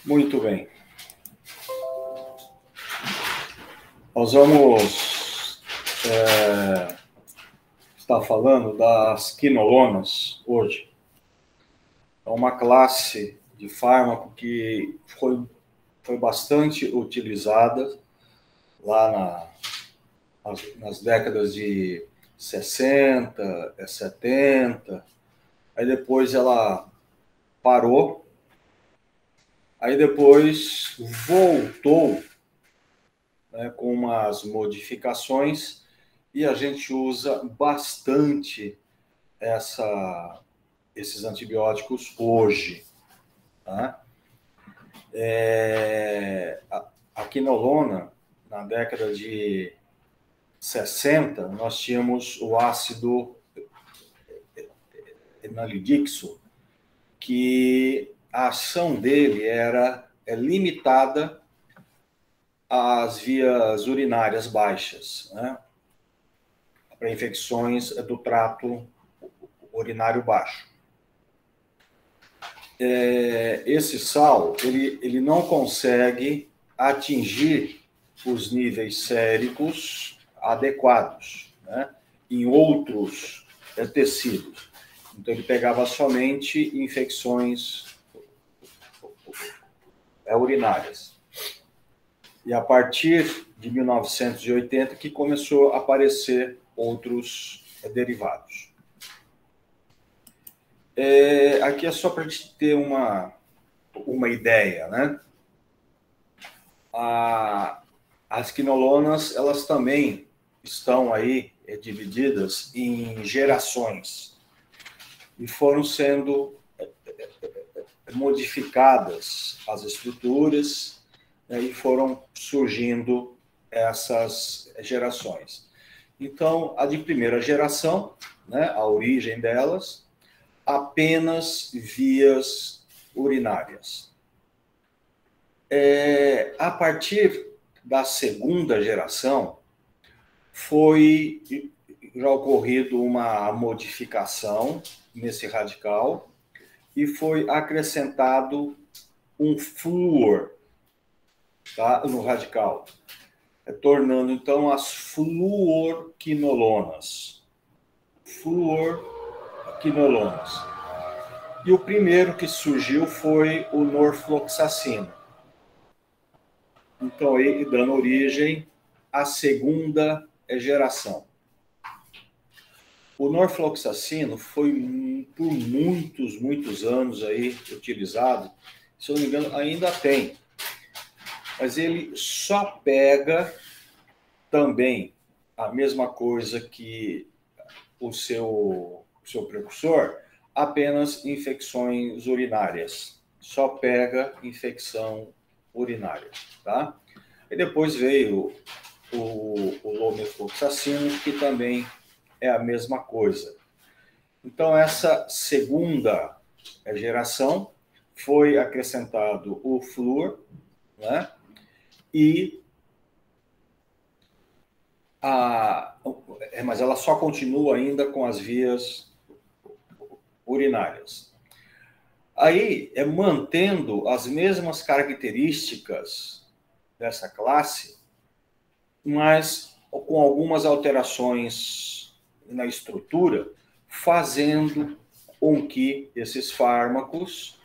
Muito bem. Nós vamos estar falando das quinolonas hoje. É uma classe de fármaco que foi bastante utilizada lá nas décadas de 60, 70. Aí depois ela parou. Aí depois voltou, né, com umas modificações, e a gente usa bastante esses antibióticos hoje. Tá? A quinolona, na década de 60, nós tínhamos o ácido enalidixo, que a ação dele é limitada às vias urinárias baixas, né? Para infecções do trato urinário baixo. Esse sal, ele não consegue atingir os níveis séricos adequados, né, em outros tecidos. Então, ele pegava somente infecções urinárias. E a partir de 1980 que começou a aparecer outros derivados. Aqui é só para a gente ter uma ideia, né? As quinolonas, elas também estão aí divididas em gerações e foram sendo modificadas as estruturas, né, e foram surgindo essas gerações. Então, a de primeira geração, né, a origem delas, apenas vias urinárias. A partir da segunda geração, foi já ocorrido uma modificação nesse radical e foi acrescentado um flúor, tá, no radical, tornando então as fluorquinolonas. Fluorquinolonas. E o primeiro que surgiu foi o norfloxacino. Então, aí dando origem à segunda geração. O norfloxacino foi por muitos anos aí utilizado, se eu não me engano, ainda tem. Mas ele só pega também a mesma coisa que o seu precursor, apenas infecções urinárias. Só pega infecção urinária, tá? E depois veio o lomefloxacino, que também é a mesma coisa. Então, essa segunda geração foi acrescentado o flúor, né? Mas ela só continua ainda com as vias urinárias. Aí, mantendo as mesmas características dessa classe, mas com algumas alterações na estrutura, fazendo com que esses fármacos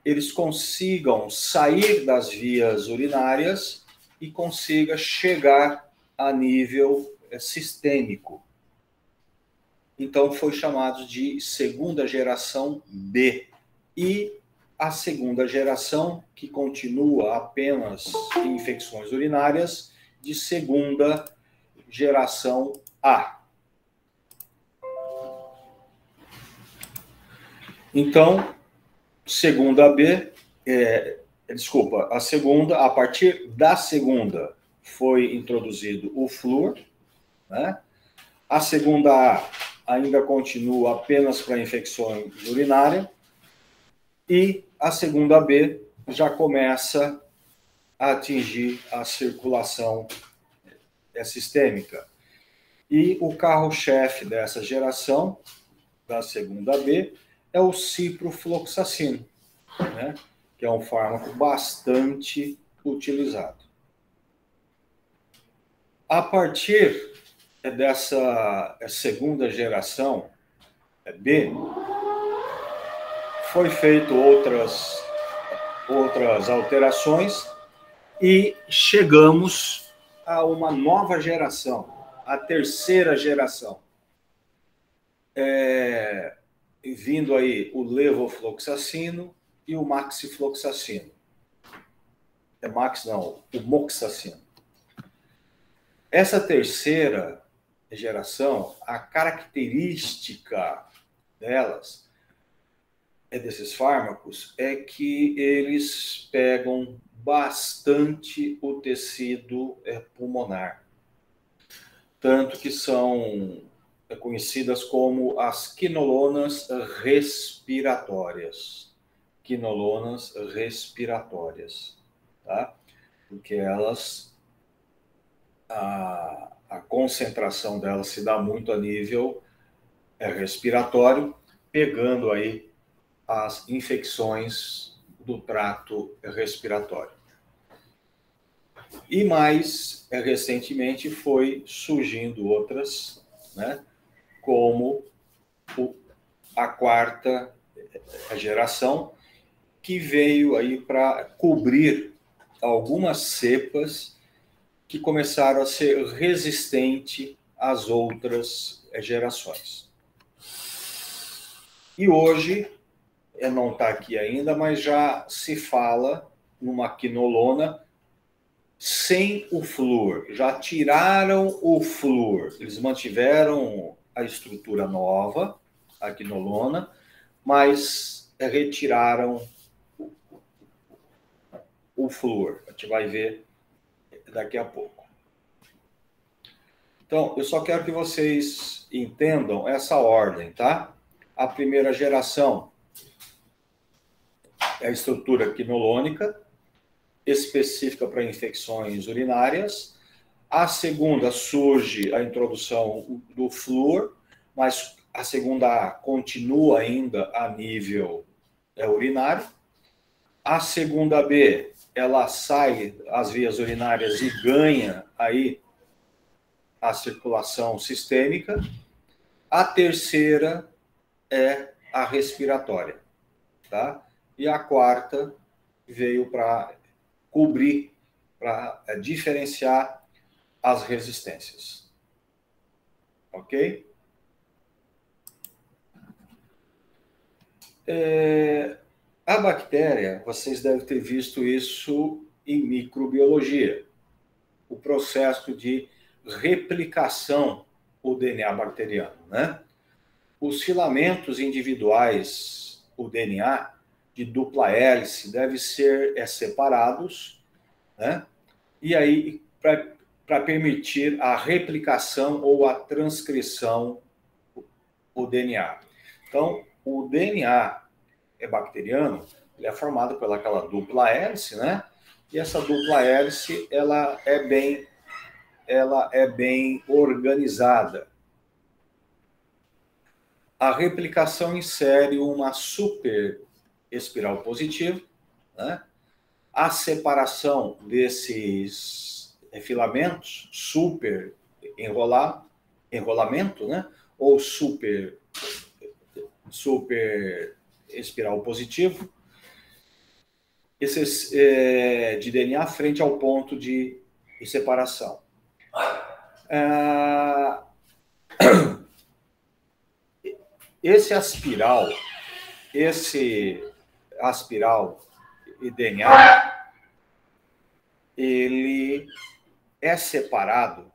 eles consigam sair das vias urinárias e consiga chegar a nível sistêmico. Então, foi chamado de segunda geração B. E a segunda geração, que continua apenas em infecções urinárias, de segunda geração A. Então, segunda B, a partir da segunda foi introduzido o flúor, né? A segunda A ainda continua apenas para infecções urinárias, e a segunda B já começa a atingir a circulação sistêmica. E o carro-chefe dessa geração, da segunda B, é o ciprofloxacino, né? que é um fármaco bastante utilizado. A partir dessa segunda geração B, foi feito outras alterações e chegamos a uma nova geração, a terceira geração. Vindo aí o levofloxacino e o maxifloxacino. O moxacino. Essa terceira geração, a característica delas, desses fármacos, é que eles pegam bastante o tecido pulmonar. Tanto que são conhecidas como as quinolonas respiratórias. Quinolonas respiratórias, tá? Porque elas, a concentração delas se dá muito a nível respiratório, pegando aí as infecções do trato respiratório. E mais recentemente foi surgindo outras, né, como a quarta geração, que veio aí para cobrir algumas cepas que começaram a ser resistentes às outras gerações. E hoje, não está aqui ainda, mas já se fala numa quinolona sem o flúor. Já tiraram o flúor. Eles mantiveram a estrutura nova, a quinolona, mas retiraram o flúor. A gente vai ver daqui a pouco. Então, eu só quero que vocês entendam essa ordem, tá? A primeira geração é a estrutura quinolonica, específica para infecções urinárias. A segunda surge a introdução do flúor, mas a segunda continua ainda a nível urinário. A segunda B, ela sai às vias urinárias e ganha aí a circulação sistêmica. A terceira é a respiratória, tá? E a quarta veio para cobrir, para diferenciar as resistências. Ok? A bactéria, vocês devem ter visto isso em microbiologia. O processo de replicação do DNA bacteriano, né? Os filamentos individuais, o DNA, de dupla hélice, devem ser separados, né? E aí, para permitir a replicação ou a transcrição do DNA. Então, o DNA bacteriano, ele é formado pelaquela dupla hélice, né? E essa dupla hélice, ela é bem organizada. A replicação insere uma super espiral positiva, né? A separação desses filamentos, super enrolamento, né? Ou super espiral positivo, esses de DNA frente ao ponto de separação. Esse aspiral e DNA, ele é separado,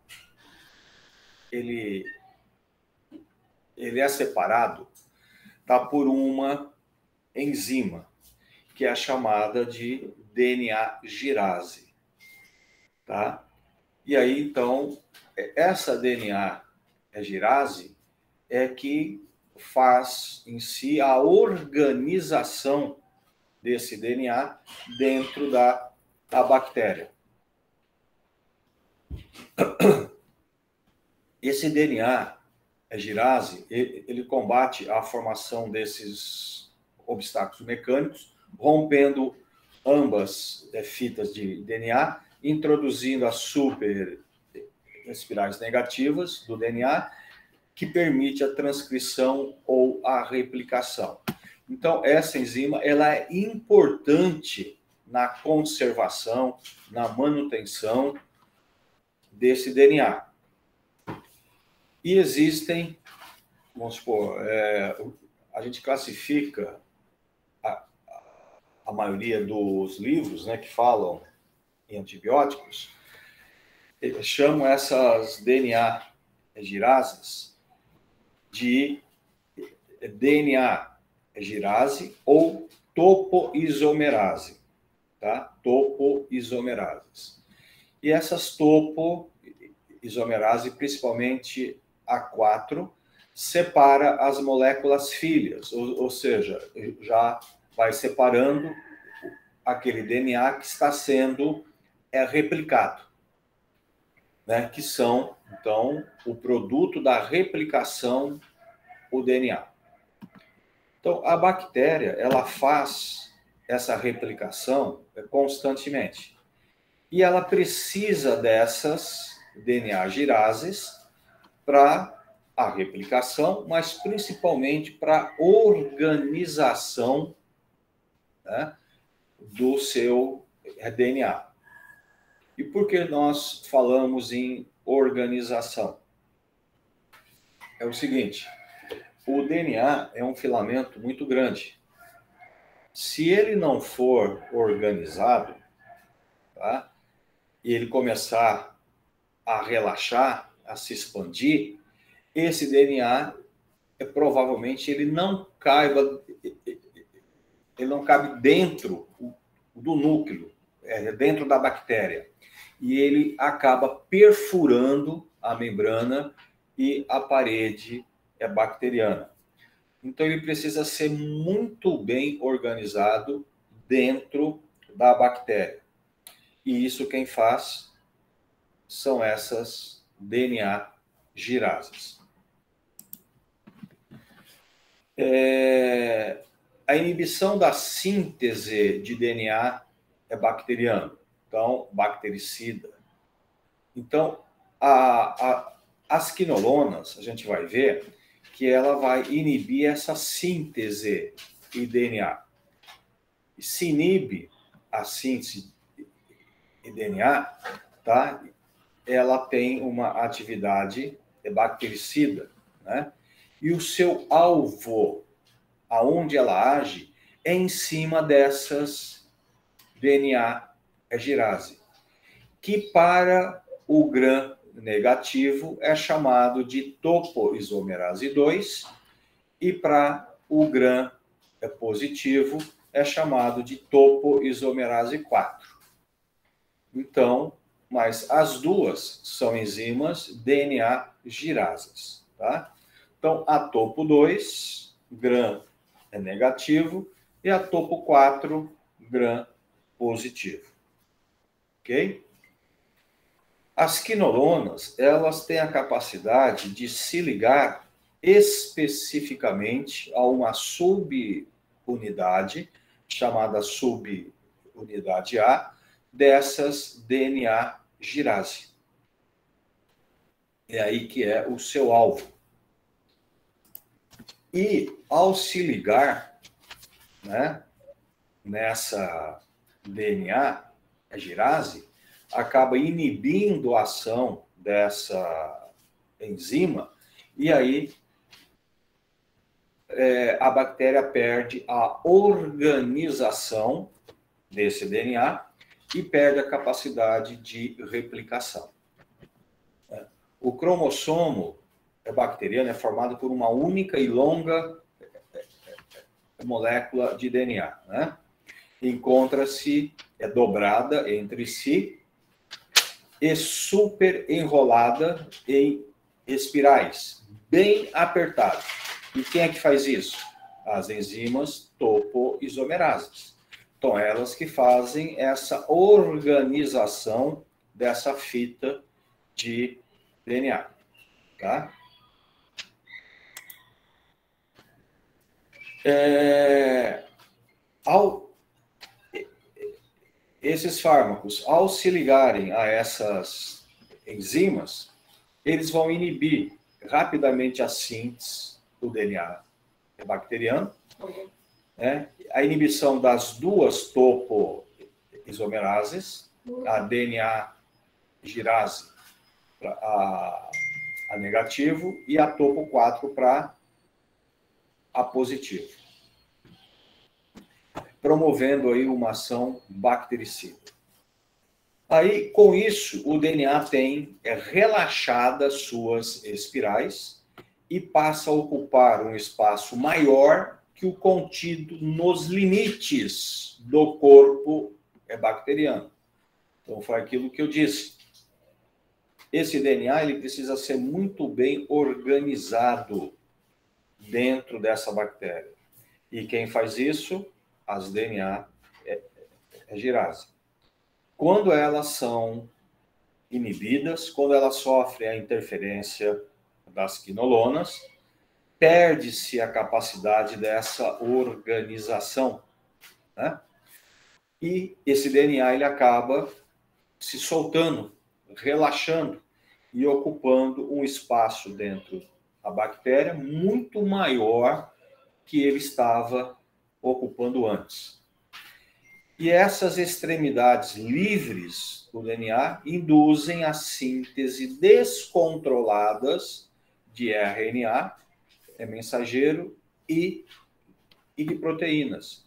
ele é separado, tá, por uma enzima, que é a chamada de DNA girase, tá? E aí, então, essa DNA girase é que faz em si a organização desse DNA dentro da bactéria. Esse DNA girase, ele combate a formação desses obstáculos mecânicos, rompendo ambas fitas de DNA, introduzindo as super espirais negativas do DNA, que permite a transcrição ou a replicação. Então, essa enzima ela é importante na conservação, na manutenção desse DNA. E existem, vamos supor, a gente classifica a maioria dos livros, né, que falam em antibióticos, chamam essas DNA girases de DNA girase ou topoisomerase, tá? Topoisomerases. E essas topoisomerase, principalmente A4, separa as moléculas filhas, ou seja, já vai separando aquele DNA que está sendo replicado, né? Que são, então, o produto da replicação, o DNA. Então, a bactéria, ela faz essa replicação constantemente. E ela precisa dessas DNA girases para a replicação, mas principalmente para a organização, né, do seu DNA. E por que nós falamos em organização? É o seguinte, o DNA é um filamento muito grande. Se ele não for organizado, tá, e ele começar a relaxar, a se expandir, esse DNA provavelmente ele não cabe dentro do núcleo, dentro da bactéria. E ele acaba perfurando a membrana e a parede bacteriana. Então, ele precisa ser muito bem organizado dentro da bactéria. E isso quem faz são essas DNA girases. A inibição da síntese de DNA é bacteriana, então, bactericida. Então, as quinolonas, a gente vai ver que ela vai inibir essa síntese de DNA. Se inibe a síntese de DNA, tá? Ela tem uma atividade bactericida, né? E o seu alvo, aonde ela age, é em cima dessas DNA girase, que para o gram negativo é chamado de topoisomerase 2 e para o gram positivo é chamado de topoisomerase 4. Então, mas as duas são enzimas DNA girases, tá? Então, a topo 2, gram negativo, e a topo 4, gram positivo. Ok? As quinolonas, elas têm a capacidade de se ligar especificamente a uma subunidade, chamada subunidade A, dessas DNA girase. É aí que é o seu alvo. E ao se ligar, né, nessa DNA girase, acaba inibindo a ação dessa enzima, e aí a bactéria perde a organização desse DNA e perde a capacidade de replicação. O cromossomo bacteriano é formado por uma única e longa molécula de DNA, né? Encontra-se, dobrada entre si e super enrolada em espirais, bem apertada. E quem é que faz isso? As enzimas topoisomerases. Então, elas que fazem essa organização dessa fita de DNA, tá? Ao esses fármacos, ao se ligarem a essas enzimas, eles vão inibir rapidamente a síntese do DNA bacteriano, né? A inibição das duas topoisomerases, a DNA girase a negativo e a topo 4 para a positivo, promovendo aí uma ação bactericida. Aí, com isso, o DNA tem relaxadas suas espirais e passa a ocupar um espaço maior que o contido nos limites do corpo bacteriano. Então, foi aquilo que eu disse. Esse DNA ele precisa ser muito bem organizado dentro dessa bactéria. E quem faz isso? As DNA girase. Quando elas são inibidas, quando elas sofrem a interferência das quinolonas, perde-se a capacidade dessa organização, né? E esse DNA ele acaba se soltando, relaxando e ocupando um espaço dentro da bactéria muito maior que ele estava ocupando antes. E essas extremidades livres do DNA induzem a síntese descontroladas de RNA, mensageiro, e de proteínas.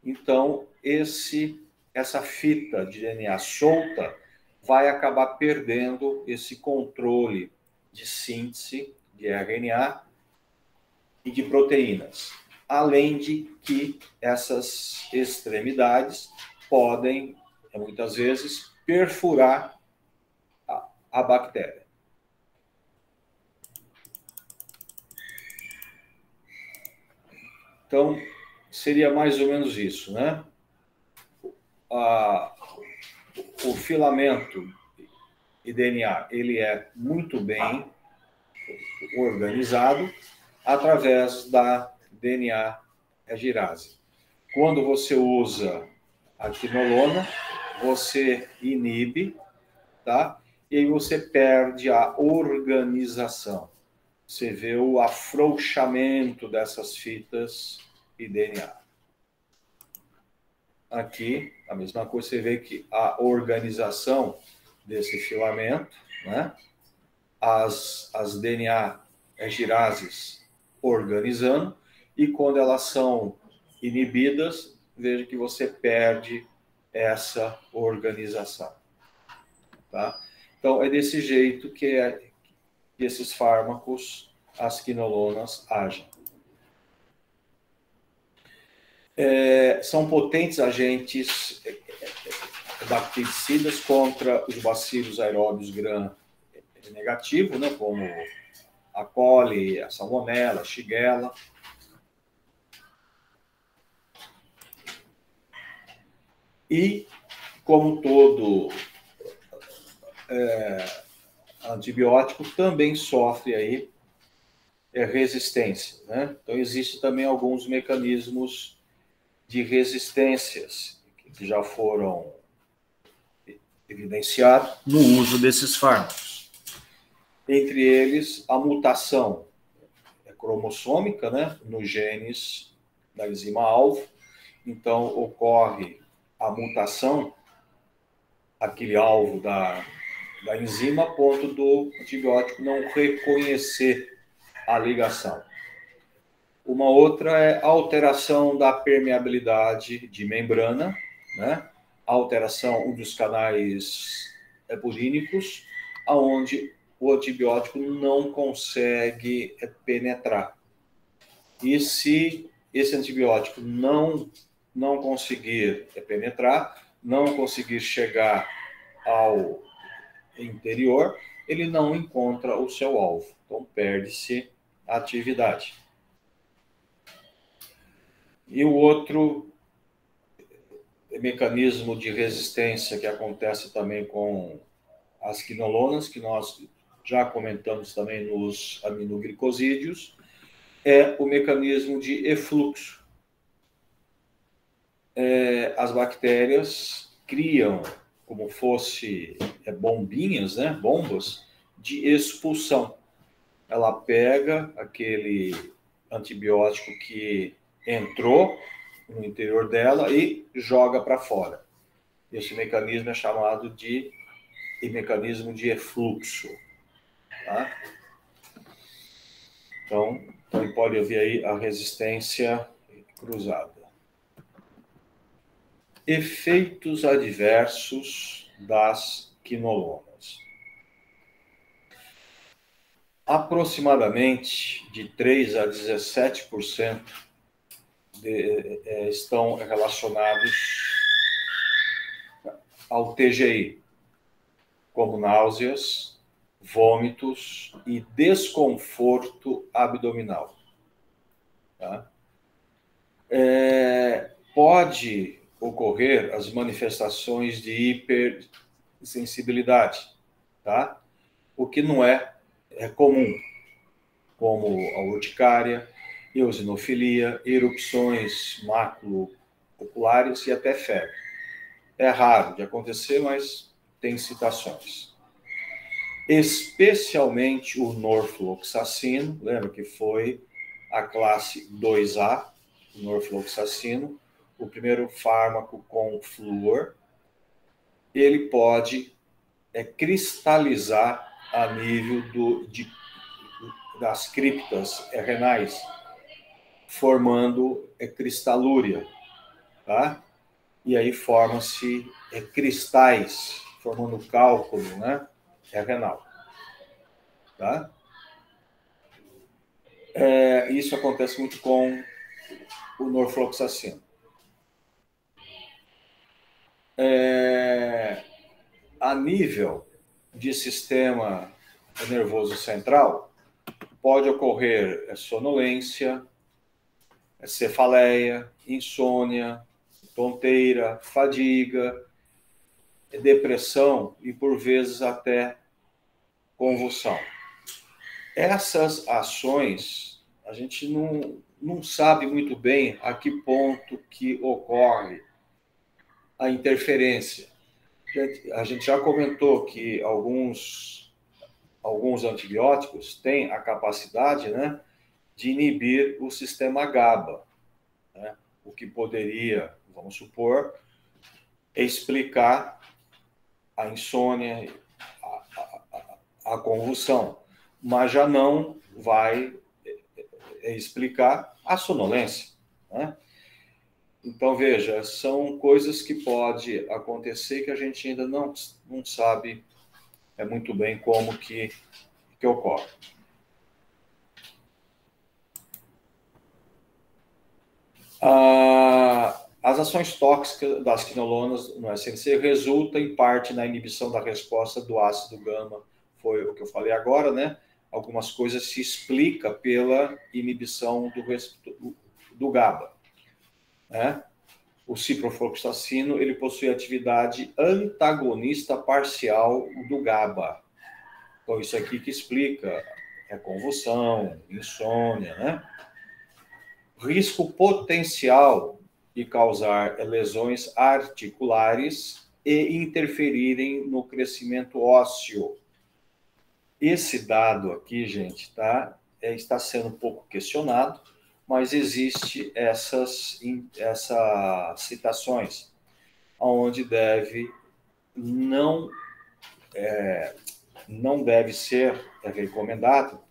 Então, essa fita de DNA solta vai acabar perdendo esse controle de síntese de RNA e de proteínas. Além de que essas extremidades podem, muitas vezes, perfurar a bactéria. Então, seria mais ou menos isso, né? O filamento de DNA, ele é muito bem organizado através da DNA girase. Quando você usa a quinolona, você inibe, tá? E aí você perde a organização. Você vê o afrouxamento dessas fitas de DNA. Aqui, a mesma coisa, você vê que a organização desse filamento, né? As DNA girases organizando, e quando elas são inibidas, veja que você perde essa organização. Tá? Então, é desse jeito que esses fármacos, as quinolonas, agem. São potentes agentes bactericidas contra os bacilos aeróbios gram-negativo, né, como a coli, a salmonela, a shigella. E, como todo antibiótico, também sofre aí resistência, né? Então, existem também alguns mecanismos de resistências que já foram evidenciados no uso desses fármacos. Entre eles, a mutação cromossômica, né, nos genes da enzima-alvo. Então, ocorre a mutação, aquele alvo da enzima, a ponto do antibiótico não reconhecer a ligação. Uma outra é a alteração da permeabilidade de membrana, né? A alteração dos canais purínicos, aonde o antibiótico não consegue penetrar. E se esse antibiótico não conseguir penetrar, não conseguir chegar ao interior, ele não encontra o seu alvo. Então, perde-se a atividade. E o outro mecanismo de resistência que acontece também com as quinolonas, que nós já comentamos também nos aminoglicosídeos, é o mecanismo de efluxo. As bactérias criam como fosse bombinhas, né, bombas de expulsão. Ela pega aquele antibiótico que entrou no interior dela e joga para fora. Esse mecanismo é chamado de mecanismo de efluxo. Tá? Então, pode haver aí a resistência cruzada. Efeitos adversos das quinolonas. Aproximadamente de 3 a 17% estão relacionados ao TGI, como náuseas, vômitos e desconforto abdominal. Tá? Pode ocorrer as manifestações de hipersensibilidade, tá? O que não é comum, como a urticária, eosinofilia, erupções maculo-oculares e até febre. É raro de acontecer, mas tem citações. Especialmente o norfloxacino, lembra que foi a classe 2A, o norfloxacino, o primeiro fármaco com flúor, ele pode cristalizar a nível das criptas renais, formando cristalúria, tá? E aí formam-se cristais, formando cálculo, né? Renal, tá? Isso acontece muito com o norfloxacino. A nível de sistema nervoso central, pode ocorrer sonolência, cefaleia, insônia, tonteira, fadiga, depressão e, por vezes, até convulsão. Essas ações, a gente não sabe muito bem a que ponto que ocorre a interferência. A gente já comentou que alguns antibióticos têm a capacidade, né, de inibir o sistema GABA, né, o que poderia, vamos supor, explicar a insônia, a convulsão, mas já não vai explicar a sonolência, né? Então, veja, são coisas que pode acontecer que a gente ainda não sabe muito bem como que ocorre. As ações tóxicas das quinolonas no SNC resultam, em parte, na inibição da resposta do ácido gama. Foi o que eu falei agora, né? Algumas coisas se explica pela inibição do GABA, né? O ciprofloxacino, ele possui atividade antagonista parcial do GABA. Então, isso aqui que explica a convulsão, insônia, né? Risco potencial de causar lesões articulares e interferirem no crescimento ósseo. Esse dado aqui, gente, tá? Está sendo um pouco questionado, mas existe essas citações, onde não deve ser recomendado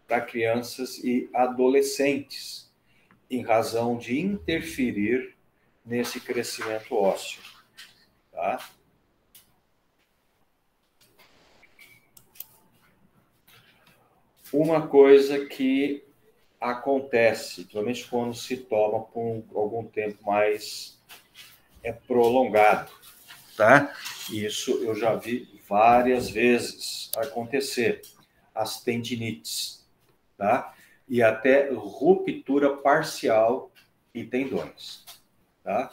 para crianças e adolescentes, em razão de interferir nesse crescimento ósseo. Tá? Uma coisa que acontece, principalmente quando se toma por algum tempo mais prolongado, tá? Isso eu já vi várias vezes acontecer, as tendinites, tá? E até ruptura parcial e tendões, tá?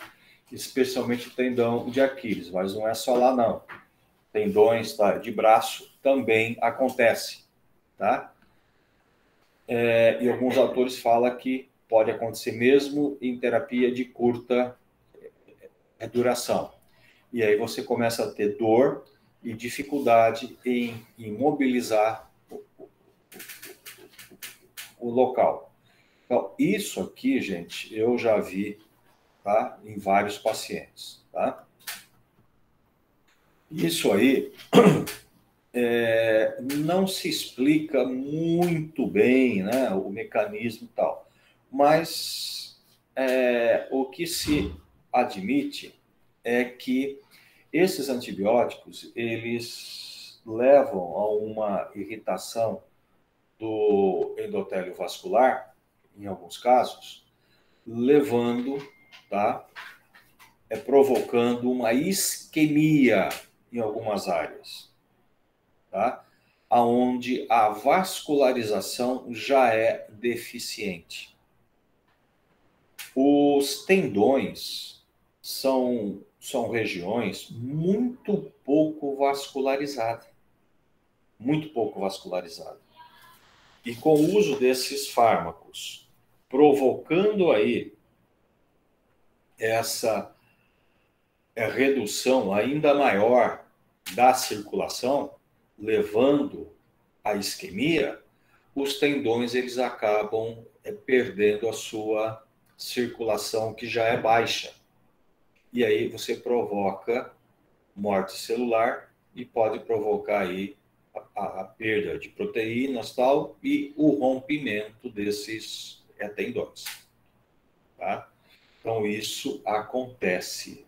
Especialmente o tendão de Aquiles, mas não é só lá não. Tendões, tá, de braço também acontece, tá? E alguns autores falam que pode acontecer mesmo em terapia de curta duração. E aí você começa a ter dor e dificuldade em imobilizar o local. Então, isso aqui, gente, eu já vi, tá, em vários pacientes, tá? Isso aí não se explica muito bem, né, o mecanismo e tal, mas o que se admite é que esses antibióticos, eles levam a uma irritação do endotélio vascular, em alguns casos, levando, tá, provocando uma isquemia em algumas áreas, tá? Onde a vascularização já é deficiente. Os tendões são regiões muito pouco vascularizadas. Muito pouco vascularizadas. E com o uso desses fármacos, provocando aí essa redução ainda maior da circulação, levando à isquemia, os tendões eles acabam perdendo a sua circulação, que já é baixa. E aí você provoca morte celular e pode provocar aí a perda de proteínas tal, e o rompimento desses tendões. Tá? Então, isso acontece.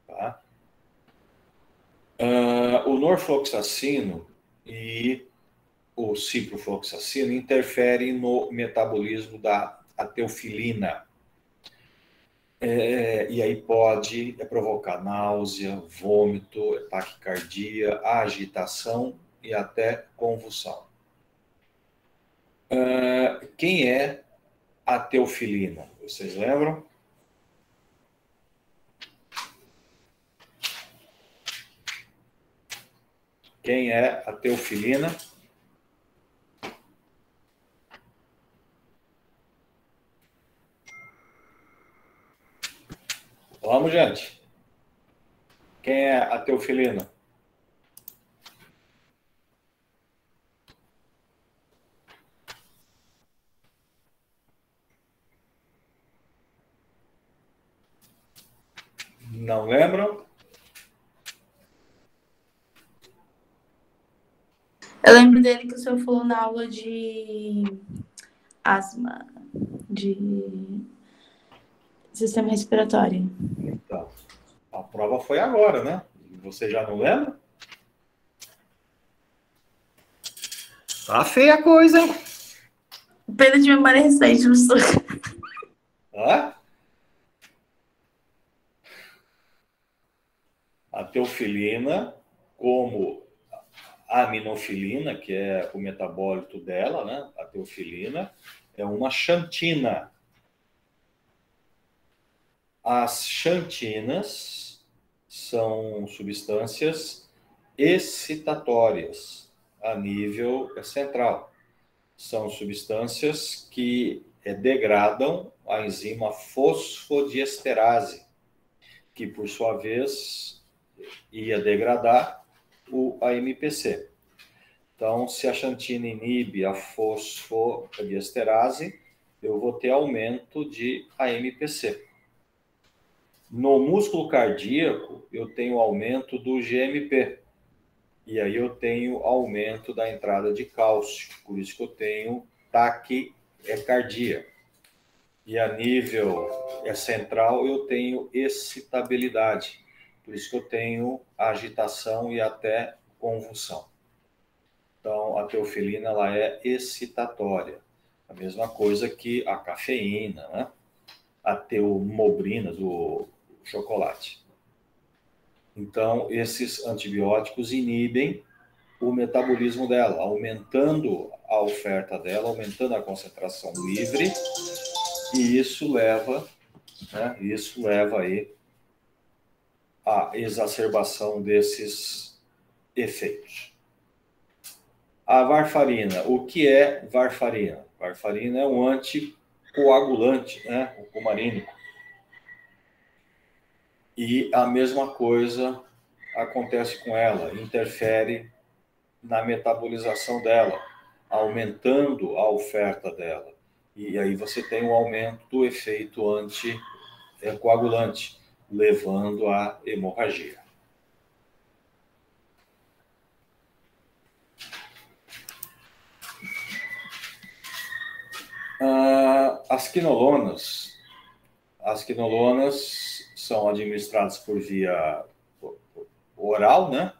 Tá? O norfloxacino e o ciprofloxacino interferem no metabolismo da ateofilina. E aí pode provocar náusea, vômito, taquicardia, agitação e até convulsão. Quem é a teofilina? Vocês lembram? Quem é a teofilina? Vamos, gente. Quem é a teofilina? Não lembram? Eu lembro dele que o senhor falou na aula de asma, de sistema respiratório. Então, a prova foi agora, né? Você já não lembra? Tá feia a coisa, hein? Perda de memória recente, professor. Tá? A teofilina, como a aminofilina, que é o metabólito dela, né? A teofilina é uma xantina. As xantinas são substâncias excitatórias a nível central. São substâncias que degradam a enzima fosfodiesterase, que por sua vez ia degradar o AMPC. Então, se a xantina inibe a fosfodiesterase, eu vou ter aumento de AMPC. No músculo cardíaco, eu tenho aumento do GMP. E aí eu tenho aumento da entrada de cálcio. Por isso que eu tenho taquicardia. E a nível central, eu tenho excitabilidade. Por isso que eu tenho agitação e até convulsão. Então, a teofilina ela é excitatória. A mesma coisa que a cafeína, né? A teomobrina do chocolate. Então, esses antibióticos inibem o metabolismo dela, aumentando a oferta dela, aumentando a concentração livre, e isso leva aí à exacerbação desses efeitos. A varfarina. O que é varfarina? Varfarina é um anticoagulante, né? O cumarínico. E a mesma coisa acontece com ela, interfere na metabolização dela, aumentando a oferta dela. E aí você tem um aumento do efeito anticoagulante, levando à hemorragia. As quinolonas são administradas por via oral, né?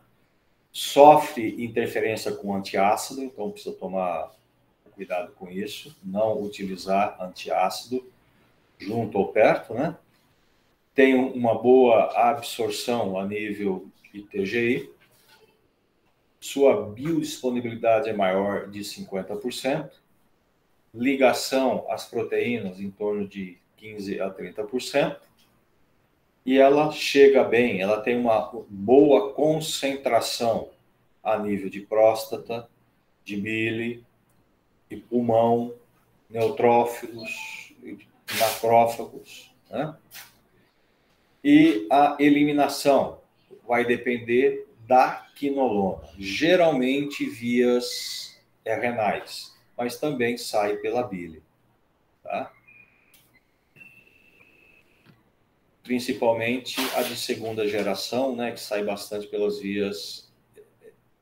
Sofre interferência com antiácido, então precisa tomar cuidado com isso, não utilizar antiácido junto ou perto, né? Tem uma boa absorção a nível ITGI, sua biodisponibilidade é maior de 50%, ligação às proteínas em torno de 15% a 30%, e ela chega bem, ela tem uma boa concentração a nível de próstata, de bile, de pulmão, neutrófilos, macrófagos, né? E a eliminação vai depender da quinolona, geralmente vias renais, mas também sai pela bile, tá? Principalmente a de segunda geração, né, que sai bastante pelas vias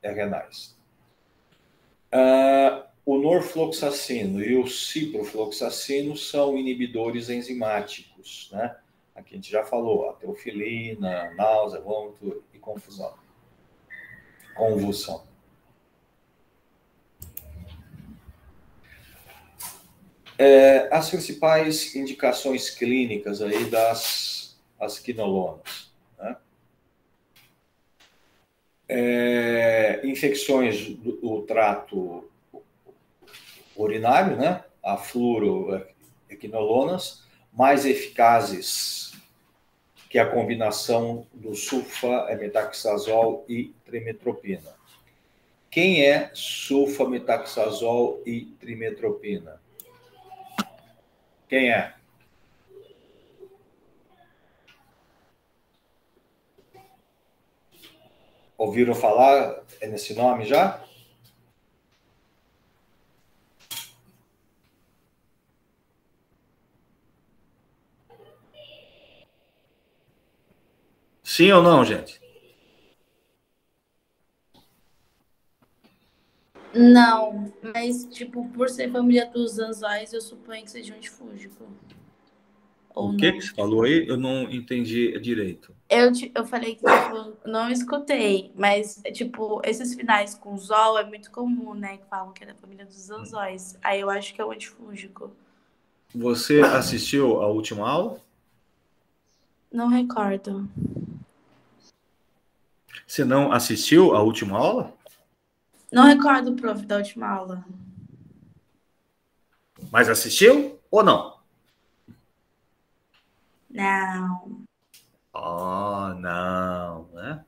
renais. O norfloxacino e o ciprofloxacino são inibidores enzimáticos, né? Aqui a gente já falou, ateofilina, náusea, vômito e convulsão. As principais indicações clínicas aí das quinolonas, né? Infecções do trato urinário, né? A fluoroquinolonas, mais eficazes que a combinação do sulfa-metaxazol e trimetropina. Quem é sulfa-metaxazol e trimetropina? Quem é? Ouviram falar nesse nome já? Sim ou não, gente? Não, mas, tipo, por ser família dos anzóis, eu suponho que seja um difúngico. Ou O que não. você falou aí? Eu não entendi direito. Eu falei que, tipo, não escutei, mas, tipo, esses finais com zol é muito comum, né? Que falam que é da família dos anzóis. Aí eu acho que é o antifúngico. Você assistiu a última aula? Não recordo. Você não assistiu a última aula? Não recordo, prof, da última aula. Mas assistiu ou não? Não. Não, né?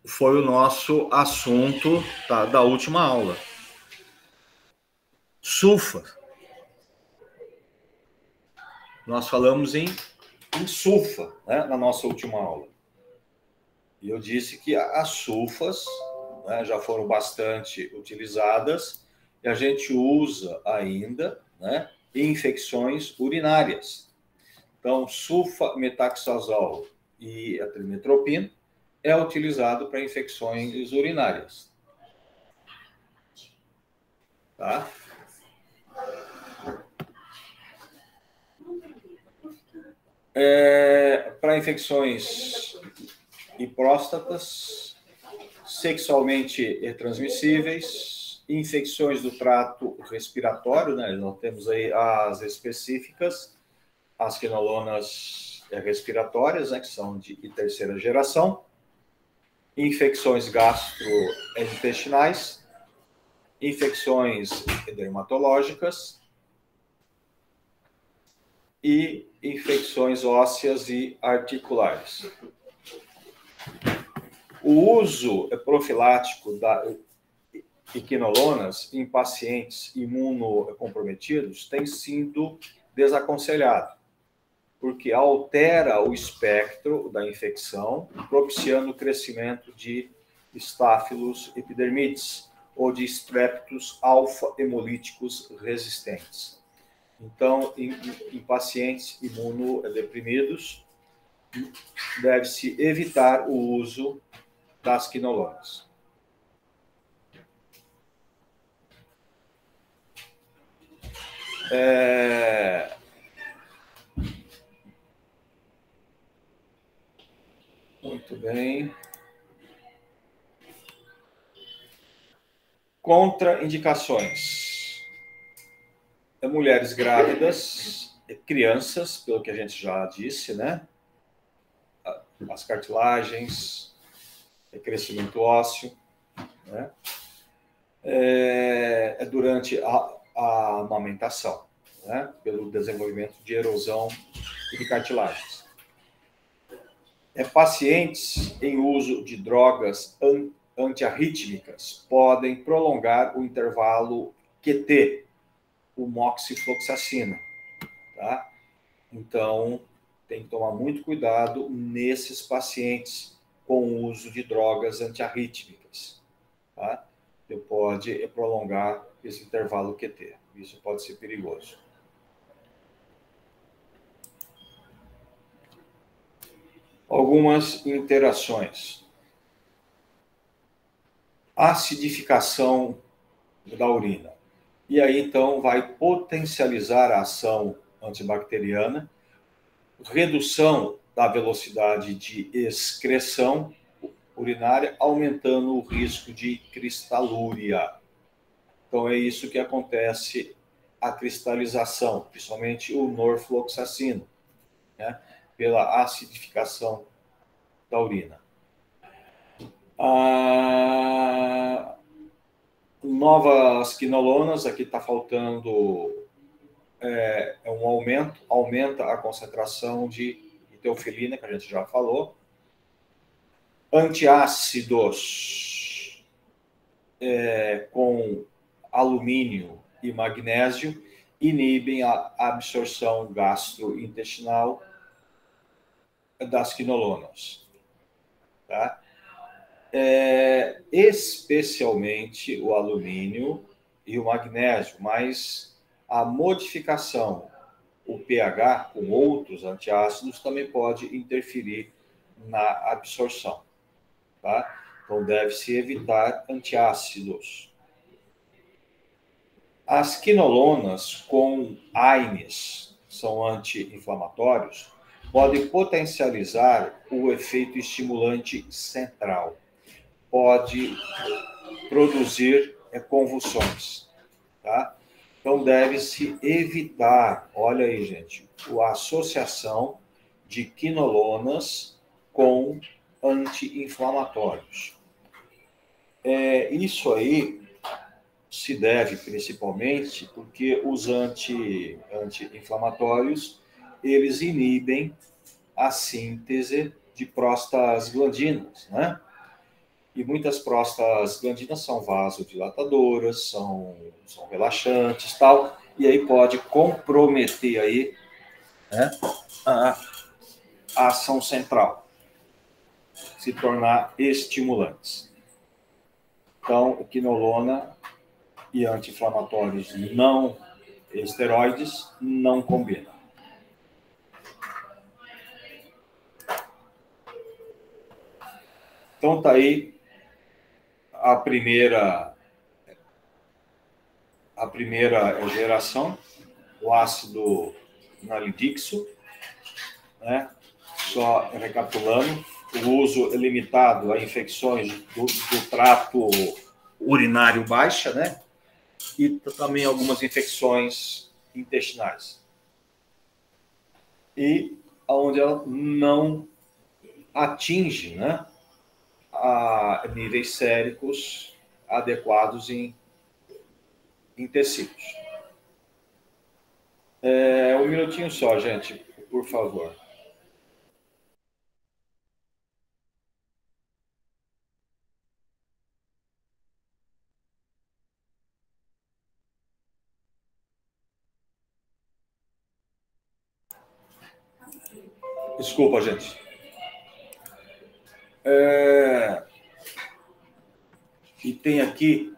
Foi o nosso assunto da última aula. Sulfa. Nós falamos em sulfa, né, na nossa última aula. E eu disse que as sulfas, né, já foram bastante utilizadas e a gente usa ainda, né, em infecções urinárias. Então, sulfa-metaxazol e a trimetropina é utilizado para infecções urinárias. Tá? Para infecções e próstatas, sexualmente transmissíveis, infecções do trato respiratório, né? Nós temos aí as específicas, as quinolonas respiratórias, né? Que são de terceira geração, infecções gastrointestinais, infecções dermatológicas e infecções ósseas e articulares. O uso profilático da quinolonas em pacientes imunocomprometidos tem sido desaconselhado. porque altera o espectro da infecção, propiciando o crescimento de Staphylococcus epidermidis ou de Streptococcus alfa-hemolíticos resistentes. Então, em pacientes imunodeprimidos, deve-se evitar o uso das quinolonas. Muito bem. Contraindicações. Mulheres grávidas, crianças, pelo que a gente já disse, né? As cartilagens, crescimento ósseo, né? Durante a amamentação, né? Pelo desenvolvimento de erosão de cartilagens. Pacientes em uso de drogas antiarrítmicas podem prolongar o intervalo QT, o moxifloxacina, tá? Então, tem que tomar muito cuidado nesses pacientes com o uso de drogas antiarrítmicas, tá? Você pode prolongar esse intervalo QT. Isso pode ser perigoso. Algumas interações. Acidificação da urina. E aí, então, vai potencializar a ação antibacteriana, redução da velocidade de excreção urinária, aumentando o risco de cristalúria. Então, é isso que acontece, a cristalização, principalmente o norfloxacino, né, pela acidificação da urina. Novas quinolonas, aqui está faltando um aumenta a concentração de teofilina, que a gente já falou. Antiácidos com alumínio e magnésio inibem a absorção gastrointestinal das quinolonas, tá? Especialmente o alumínio e o magnésio, mas a modificação, o pH com outros antiácidos também pode interferir na absorção, tá? Então deve-se evitar antiácidos. As quinolonas com AINES, são anti-inflamatórios, podem potencializar o efeito estimulante central. Pode produzir convulsões, tá? Então, deve-se evitar, olha aí, gente, a associação de quinolonas com anti-inflamatórios. Isso aí se deve principalmente porque os anti-inflamatórios, eles inibem a síntese de prostaglandinas, né? E muitas prostaglandinas são vasodilatadoras, são relaxantes, tal, e aí pode comprometer aí, né, a ação central, se tornar estimulantes. Então, quinolona e anti-inflamatórios não esteroides não combinam. Então, tá aí a primeira geração, o ácido nalidixo, né? Só recapitulando, o uso é limitado a infecções do trato urinário baixa, né? E também algumas infecções intestinais. E onde ela não atinge, né, a níveis séricos adequados em tecidos. Um minutinho só, gente, por favor. Desculpa, gente. E tem aqui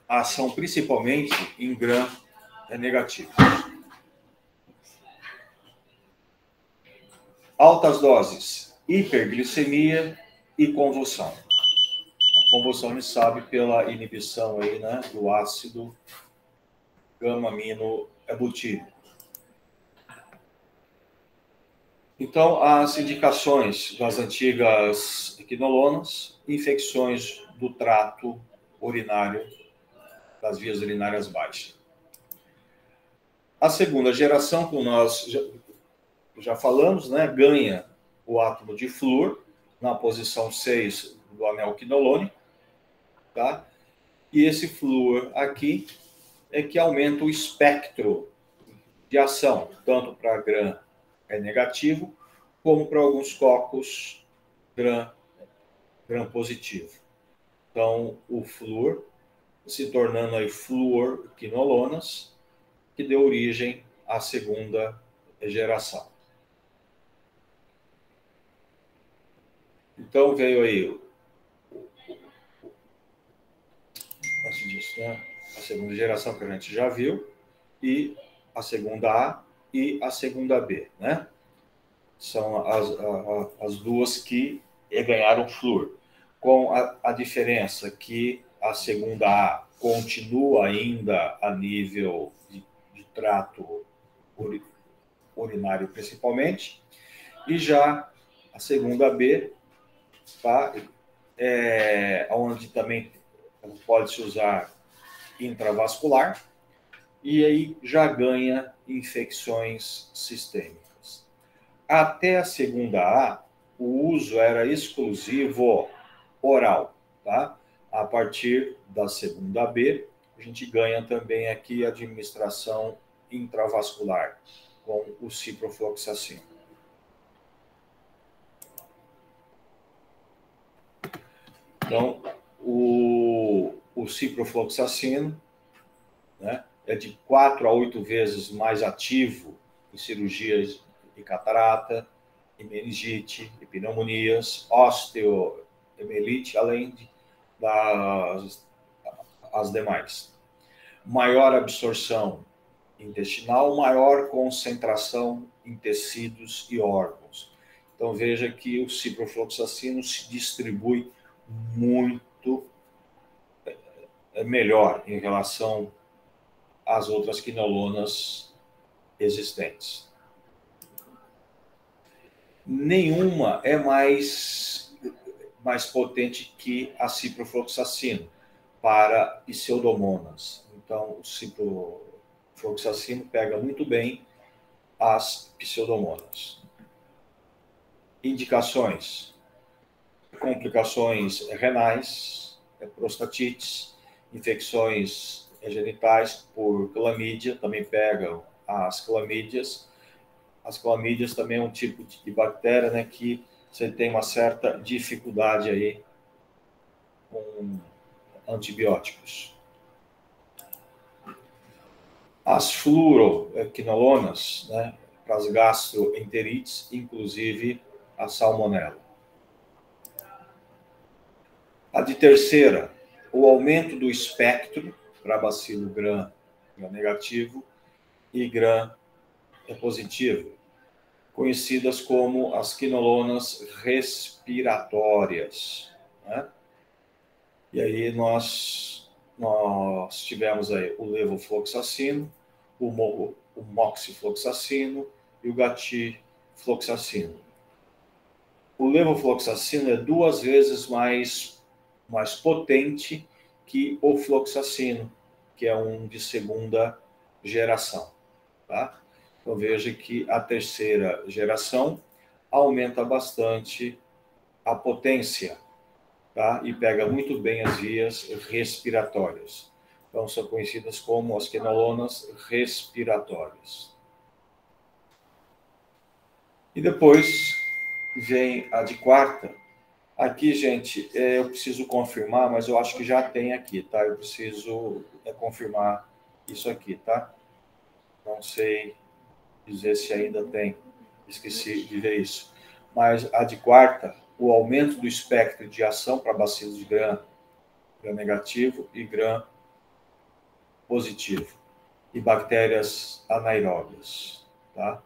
a ação principalmente em gram negativo. Altas doses, hiperglicemia e convulsão. A convulsão a gente sabe pela inibição aí, né, do ácido gama-aminobutírico. Então, as indicações das antigas quinolonas, infecções do trato urinário, das vias urinárias baixas. A segunda geração, como nós já falamos, né, ganha o átomo de flúor na posição 6 do anel quinolone, tá? E esse flúor aqui é que aumenta o espectro de ação, tanto para gram negativo, como para alguns cocos gram positivo. Então, o flúor se tornando aí fluorquinolonas, que deu origem à segunda geração. Então, veio aí antes disso, né? A segunda geração que a gente já viu, e a segunda A e a segunda B, né? São as duas que ganharam flúor, com a diferença que a segunda A continua ainda a nível de trato urinário principalmente, e já a segunda B, tá? Onde também pode-se usar intravascular, e aí já ganha infecções sistêmicas. Até a segunda A, o uso era exclusivo oral, tá? A partir da segunda B, a gente ganha também aqui a administração intravascular com o ciprofloxacino. Então, o ciprofloxacino, né, é de 4 a 8 vezes mais ativo em cirurgias de catarata, em meningite, em pneumonias, osteomielite, além das as demais. Maior absorção intestinal, maior concentração em tecidos e órgãos. Então, veja que o ciprofloxacino se distribui muito melhor em relação às outras quinolonas existentes. Nenhuma é mais potente que a ciprofloxacino para pseudomonas. Então, o ciprofloxacino pega muito bem as pseudomonas. Indicações: complicações renais, prostatites, infecções genitais por clamídia, também pegam as clamídias. As clamídias também é um tipo de bactéria, né, que você tem uma certa dificuldade aí com antibióticos. As fluoroquinolonas, né, para as gastroenterites, inclusive a salmonela. A de terceira, o aumento do espectro para bacilo gram negativo e gram positivo, conhecidas como as quinolonas respiratórias, né? E aí nós tivemos aí o levofloxacino, o moxifloxacino e o gatifloxacino. O levofloxacino é 2 vezes mais potente que o floxacino, que é um de segunda geração, tá? Então veja que a terceira geração aumenta bastante a potência, tá? E pega muito bem as vias respiratórias. Então são conhecidas como as quinolonas respiratórias. E depois vem a de quarta. Aqui, gente, eu preciso confirmar, mas eu acho que já tem aqui, tá? Eu preciso confirmar isso aqui, tá? Não sei dizer se ainda tem. Esqueci de ver isso. mas a de quarta, o aumento do espectro de ação para bacilos de gram negativo e gram positivo, e bactérias anaeróbias, tá?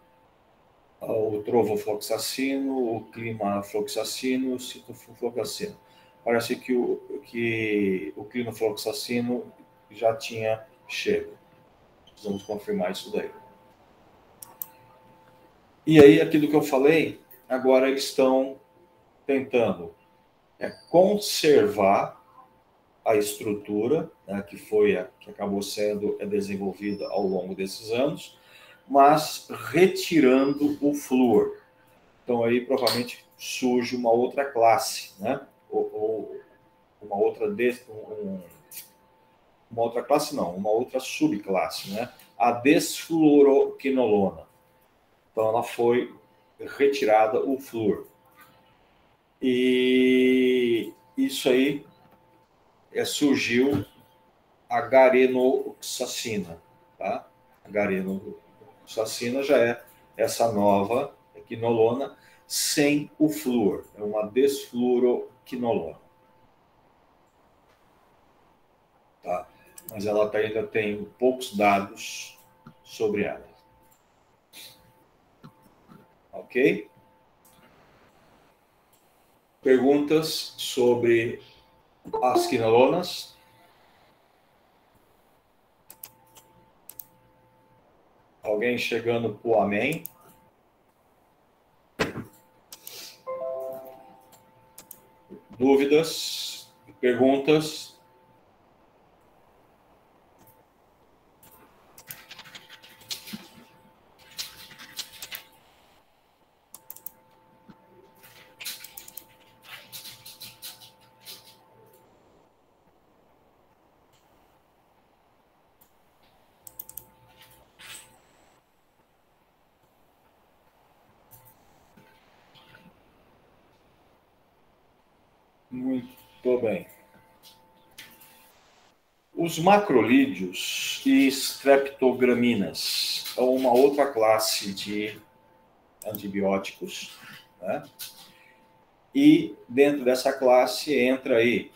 O trovofloxacino, o climafloxacino, o citofloxacino. Parece que o clinofloxacino já tinha chego. Vamos confirmar isso daí. E aí, aquilo que eu falei, agora eles estão tentando conservar a estrutura, né, que acabou sendo desenvolvida ao longo desses anos, mas retirando o flúor. Então aí provavelmente surge uma outra classe, né? Ou uma outra uma outra classe não, uma outra subclasse, né? A desfluoroquinolona. Então ela foi retirada o flúor. E isso aí surgiu a garenoxacina, tá? A garenoxacina já é essa nova quinolona sem o flúor, é uma desfluoroquinolona. Tá? Mas ela ainda tem poucos dados sobre ela. Ok? Perguntas sobre as quinolonas? Alguém chegando para o amém? Dúvidas? Perguntas? Muito bem. Os macrolídeos e streptograminas são uma outra classe de antibióticos, né? E dentro dessa classe entra aí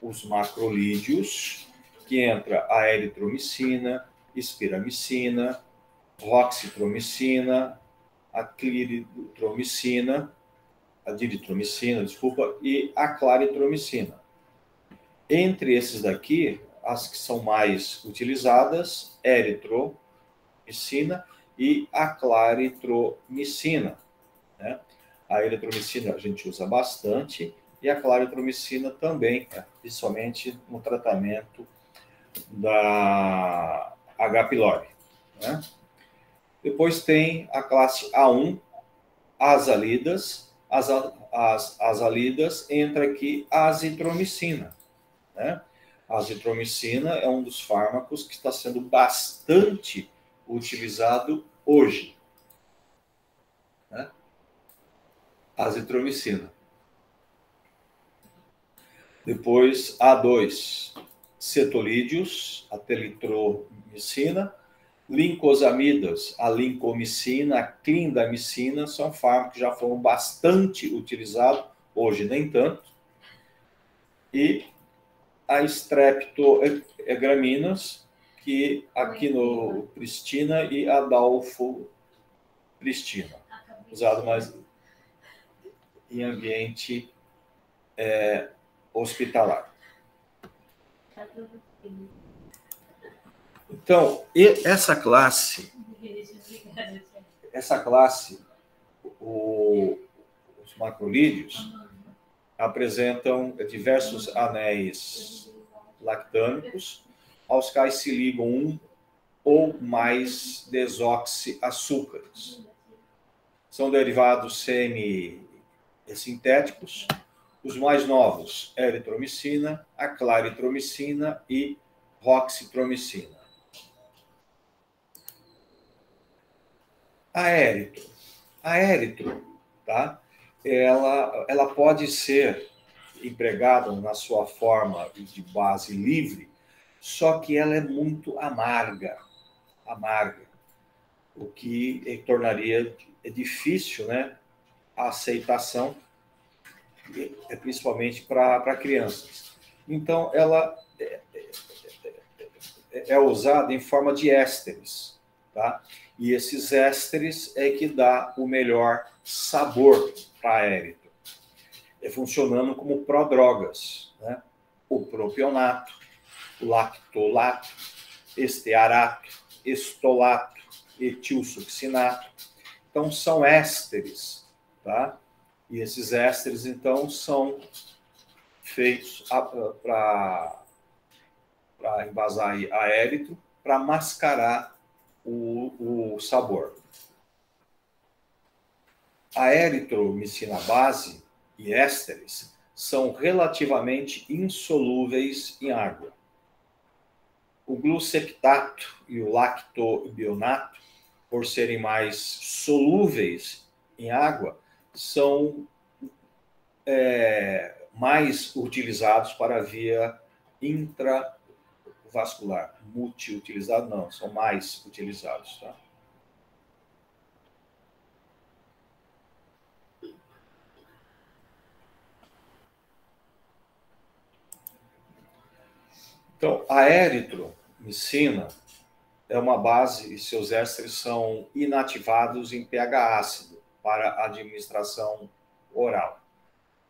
os macrolídeos, que entra a eritromicina, espiramicina, roxitromicina, a cliritromicina, a diritromicina, desculpa, e a claritromicina. Entre esses daqui, as que são mais utilizadas, eritromicina e a claritromicina, né? A eritromicina a gente usa bastante e a claritromicina também, principalmente no tratamento da H. pylori, né? Depois tem a classe A1, azalidas. As azalidas entra aqui a azitromicina, né? A azitromicina é um dos fármacos que está sendo bastante utilizado hoje, né? Azitromicina. Depois, A2, cetolídeos, a telitromicina. Lincosamidas, a lincomicina, a clindamicina, são fármacos que já foram bastante utilizados, hoje nem tanto. E a streptograminas, que aqui no Pristina e a dalfopristina, usado mais em ambiente hospitalar. Então, essa classe, os macrolídeos, apresentam diversos anéis lactâmicos, aos quais se ligam um ou mais desoxiaçúcares. São derivados semi-sintéticos. Os mais novos, eritromicina, a claritromicina e roxitromicina. A eritro, tá? Ela pode ser empregada na sua forma de base livre, só que ela é muito amarga, o que tornaria difícil, né, a aceitação, principalmente para crianças. Então, ela é usada em forma de ésteres, tá? E esses ésteres é que dá o melhor sabor para éritro, funcionando como prodrogas, né? O propionato, o lactolato, estearato, estolato, etilsuccinato. Então, são ésteres, tá? E esses ésteres, então, são feitos para envasar a éritro, para mascarar o sabor. A eritromicina base e ésteres são relativamente insolúveis em água. O gluceptato e o lactobionato, por serem mais solúveis em água, são mais utilizados para a via intravascular. Multiutilizado não, são mais utilizados, tá? Então, a eritromicina é uma base e seus ésteres são inativados em pH ácido para administração oral.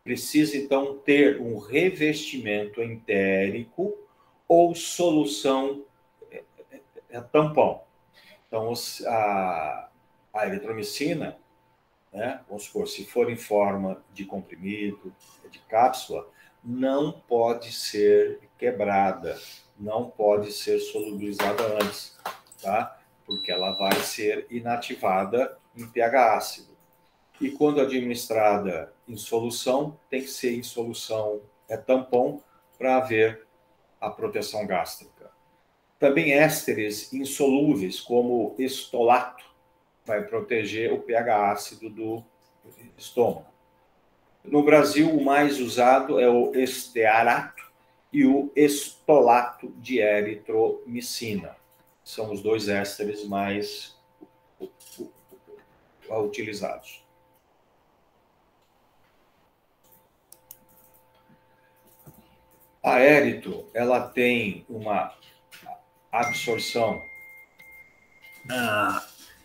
Precisa, então, ter um revestimento entérico ou solução tampão. Então, a eritromicina, né, vamos supor, se for em forma de comprimido, de cápsula, não pode ser quebrada, não pode ser solubilizada antes, tá? Porque ela vai ser inativada em pH ácido. E quando administrada em solução, tem que ser em solução tampão para haver a proteção gástrica. Também ésteres insolúveis, como estolato, vai proteger o pH ácido do estômago. No Brasil, o mais usado é o estearato e o estolato de eritromicina. São os dois ésteres mais utilizados. A éritro, ela tem uma absorção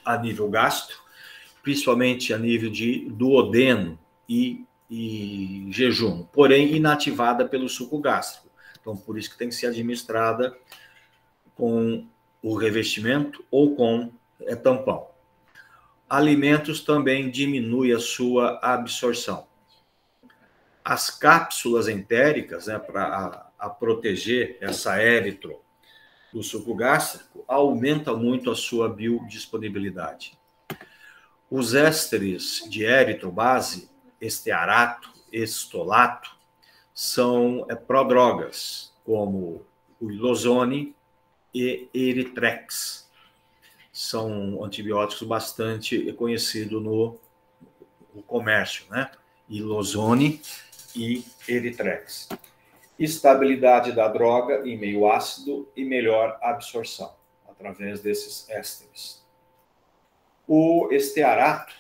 a nível gástrico, principalmente a nível de duodeno e jejum, porém inativada pelo suco gástrico. Então, por isso que tem que ser administrada com o revestimento ou com tampão. Alimentos também diminui a sua absorção. As cápsulas entéricas, né, para proteger essa éritro do suco gástrico, aumenta muito a sua biodisponibilidade. Os ésteres de eritrobase, estearato, estolato, são prodrogas, como o ilozone e eritrex. São antibióticos bastante conhecidos no comércio, né? Ilozone e eritrex. Estabilidade da droga em meio ácido e melhor absorção, através desses ésteres. O estearato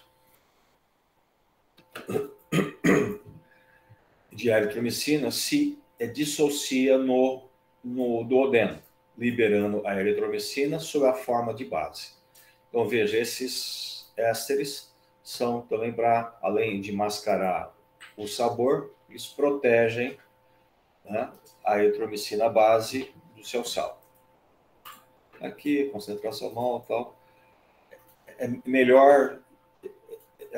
de eritromicina se dissocia no duodeno, liberando a eritromicina sob a forma de base. Então, veja, esses ésteres são também para, além de mascarar o sabor, eles protegem, né, a eritromicina base do seu sal. Aqui, concentração mal e tal. É melhor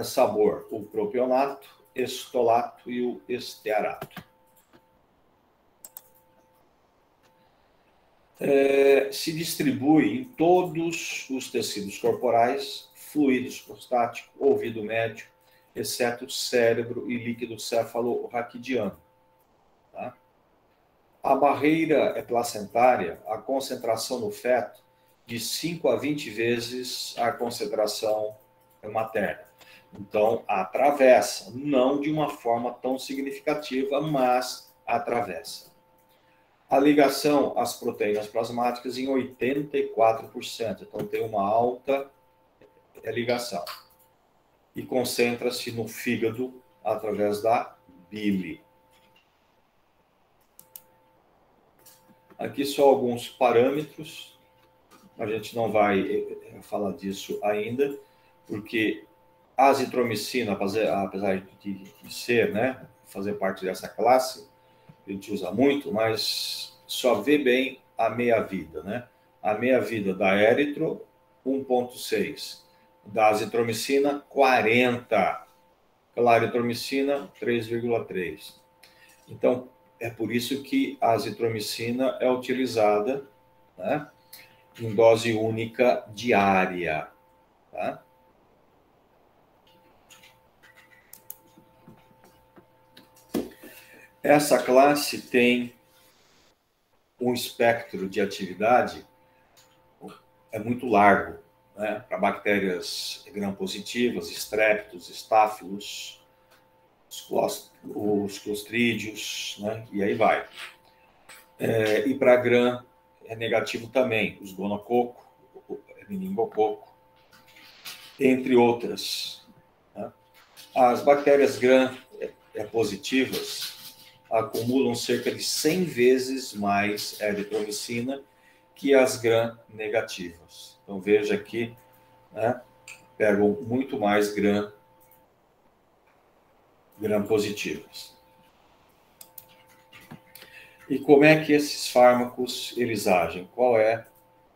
sabor, o propionato, estolato e o estearato. Se distribui em todos os tecidos corporais, fluidos prostático, ouvido médio, exceto cérebro e líquido céfalo-raquidiano. Tá? A barreira placentária, a concentração no feto, de 5 a 20 vezes a concentração materna. Então, atravessa, não de uma forma tão significativa, mas atravessa. A ligação às proteínas plasmáticas em 84%, então tem uma alta ligação. e concentra-se no fígado através da bile. Aqui só alguns parâmetros, a gente não vai falar disso ainda, porque a azitromicina, apesar de ser, né, fazer parte dessa classe, a gente usa muito, mas só vê bem a meia-vida, né? A meia-vida da eritro, 1,6. Da azitromicina, 40. Claritromicina, 3,3. Então, é por isso que a azitromicina é utilizada, né, em dose única diária. Tá? Essa classe tem um espectro de atividade muito largo, né, para bactérias gram-positivas, estreptos, estáfilos, os clostrídeos, né, e aí vai. E para gram é negativo também, os gonococo, meningococo, entre outras. Né? As bactérias gram positivas acumulam cerca de 100 vezes mais eritromicina que as gram negativas. Então veja aqui, né, pegam muito mais gram positivas. E como é que esses fármacos eles agem? Qual é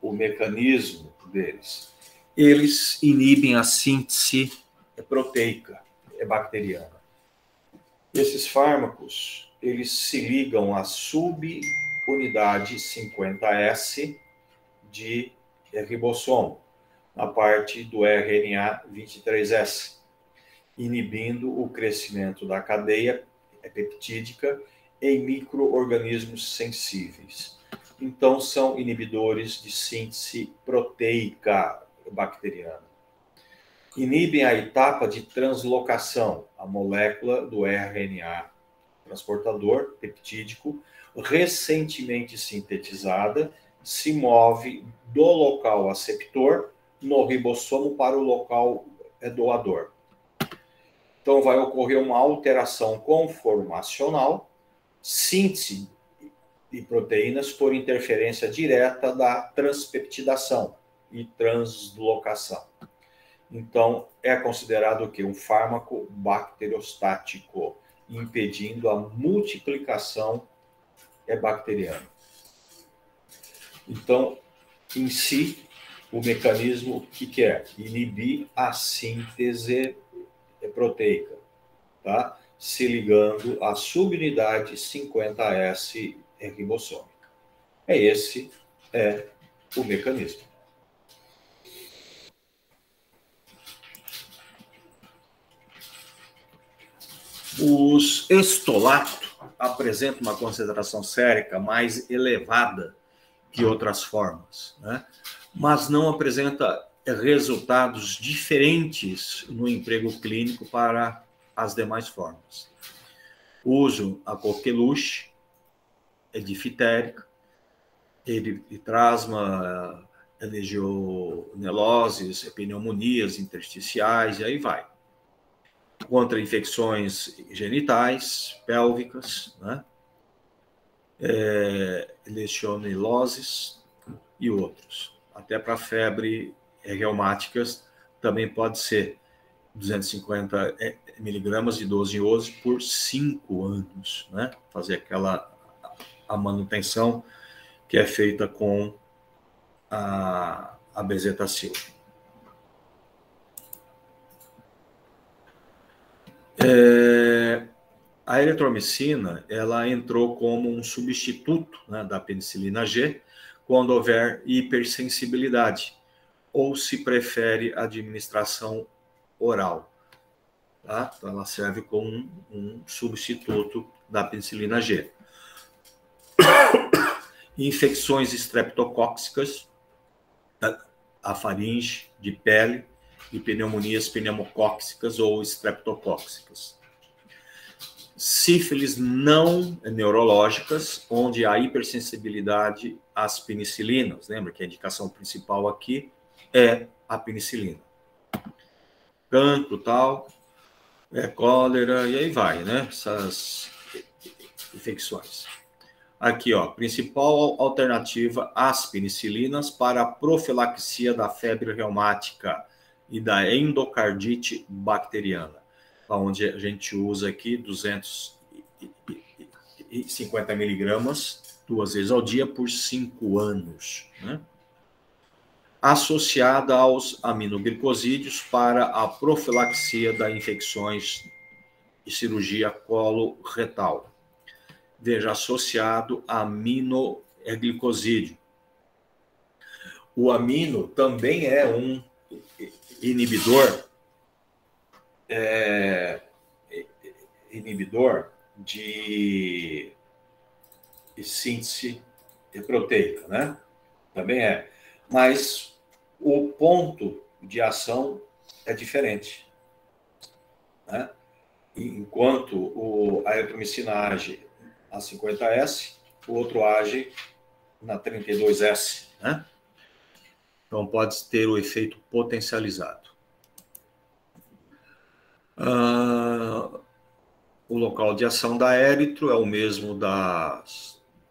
o mecanismo deles? Eles inibem a síntese proteica bacteriana. Esses fármacos, eles se ligam à subunidade 50S de ribossomo, na parte do RNA 23S, inibindo o crescimento da cadeia peptídica em micro-organismos sensíveis. Então, são inibidores de síntese proteica bacteriana. Inibem a etapa de translocação, a molécula do RNA transportador peptídico, recentemente sintetizada, se move do local aceptor no ribossomo para o local doador. Então, vai ocorrer uma alteração conformacional, síntese de proteínas por interferência direta da transpeptidação e translocação. Então, é considerado o quê? Um fármaco bacteriostático, impedindo a multiplicação bacteriana. Então, em si, o mecanismo que é? Inibir a síntese proteica, tá? Se ligando à subunidade 50S ribossômica. Esse é o mecanismo. Os estolatos apresentam uma concentração sérica mais elevada que outras formas, né? Mas não apresenta resultados diferentes no emprego clínico para as demais formas. Uso a coqueluche, difitérica, eritrasma, legioneloses, pneumonias intersticiais, e aí vai. Contra infecções genitais, pélvicas, né? Legioneloses e outros. Até para febre reumáticas também pode ser 250 miligramas de 12 em 12 por 5 anos, né? Fazer a manutenção que é feita com a bezetacil. A eritromicina, ela entrou como um substituto, né, da penicilina G quando houver hipersensibilidade ou se prefere a administração oral. Tá? Então, ela serve como um substituto da penicilina G. Infecções estreptocóccicas, a faringe, de pele, e pneumonias pneumocóccicas ou estreptocóccicas. Sífilis não neurológicas, onde há hipersensibilidade às penicilinas. Lembra que a indicação principal aqui é a penicilina. cancro, tal, cólera, e aí vai, né? Essas infecções. Aqui, ó, principal alternativa às penicilinas para a profilaxia da febre reumática e da endocardite bacteriana, onde a gente usa aqui 250 miligramas 2 vezes ao dia por 5 anos, né? Associada aos aminoglicosídeos para a profilaxia das infecções e cirurgia coloretal. Veja, associado a aminoglicosídeo. O amino também é um inibidor de síntese proteica, né? Também é. Mas o ponto de ação é diferente, né? Enquanto a eritromicina age na 50S, o outro age na 32S, né? Então, pode ter o efeito potencializado. O local de ação da eritro é o mesmo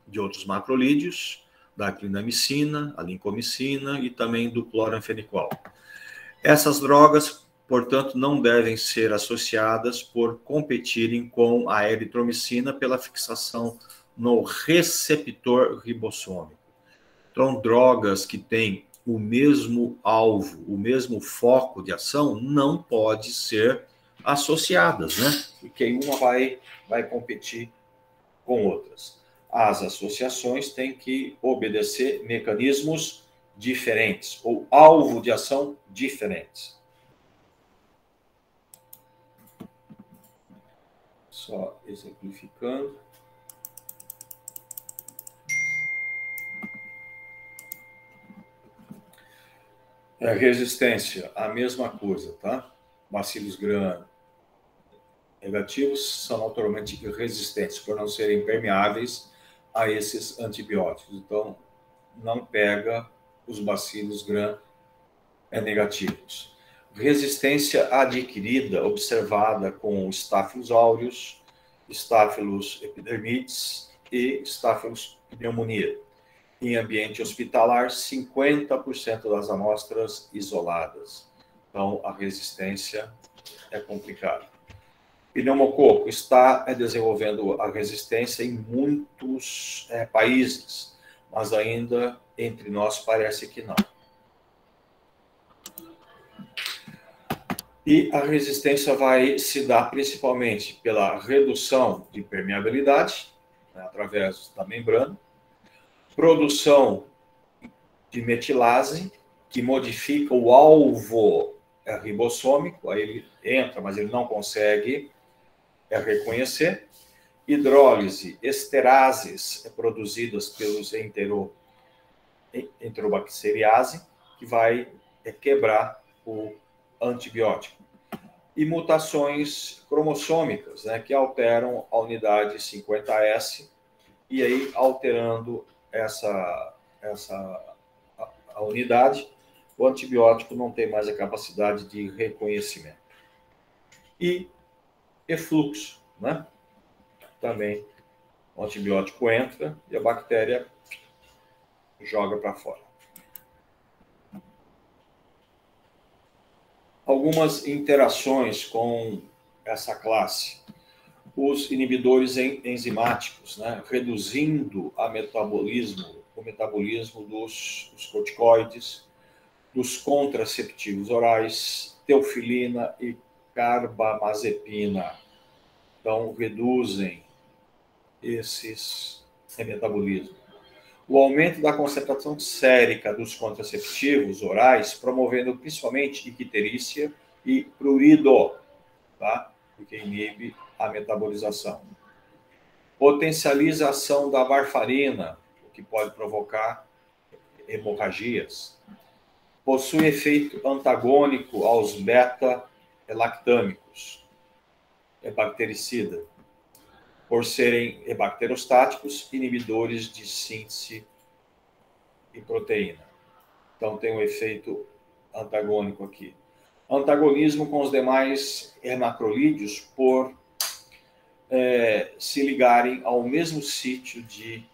de outros macrolídeos, da clindamicina, a lincomicina e também do cloranfenicol. Essas drogas, portanto, não devem ser associadas por competirem com a eritromicina pela fixação no receptor ribossômico. Então, drogas que têm o mesmo alvo, o mesmo foco de ação, não pode ser associadas, né? Porque uma vai competir com outras. As associações têm que obedecer mecanismos diferentes ou alvo de ação diferentes. Só exemplificando. Resistência, a mesma coisa, tá? Bacilos gram negativos são naturalmente resistentes, por não serem permeáveis a esses antibióticos. Então, não pega os bacilos gram negativos. Resistência adquirida, observada com Staphylococcus aureus, Staphylococcus epidermidis e Staphylococcus pneumoniae. Em ambiente hospitalar, 50% das amostras isoladas. Então, a resistência é complicada. Pneumococo está desenvolvendo a resistência em muitos países, mas ainda entre nós parece que não. E a resistência vai se dar principalmente pela redução de permeabilidade, né, através da membrana, produção de metilase, que modifica o alvo ribossômico, aí ele entra, mas ele não consegue reconhecer. Hidrólise, esterases produzidas pelos enterobacteriase, que vai quebrar o antibiótico. E mutações cromossômicas, né, que alteram a unidade 50S, e aí, alterando a unidade, o antibiótico não tem mais a capacidade de reconhecimento. E efluxo, né? Também o antibiótico entra e a bactéria joga para fora. Algumas interações com essa classe. Os inibidores enzimáticos, né? Reduzindo o metabolismo dos corticoides, dos contraceptivos orais, teofilina e carbamazepina. Então, reduzem esses metabolismos. O aumento da concentração sérica dos contraceptivos orais, promovendo principalmente icterícia e prurido, tá? Porque inibe a metabolização. Potencializa a ação da varfarina, o que pode provocar hemorragias. Possui efeito antagônico aos beta-lactâmicos. É bactericida, por serem bacterostáticos, inibidores de síntese de proteína. Então, tem um efeito antagônico aqui. Antagonismo com os demais macrolídeos por se ligarem ao mesmo sítio de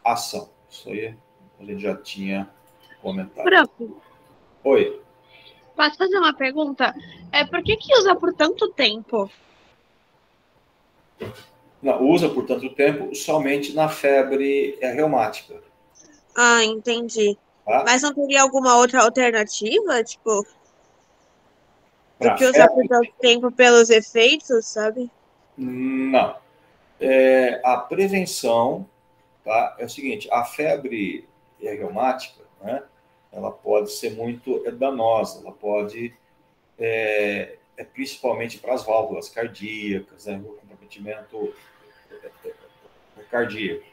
ação. Isso aí a gente já tinha comentado. Prof, Oi. posso fazer uma pergunta? Por que usa por tanto tempo? Não, usa por tanto tempo somente na febre reumática. Ah, entendi. Tá? Mas não teria alguma outra alternativa, tipo, do Pra que usar por febre, tanto tempo pelos efeitos, sabe? não. A prevenção, tá? É o seguinte, a febre reumática, né? Ela pode ser muito danosa, ela pode, principalmente para as válvulas cardíacas, né? O comprometimento cardíaco.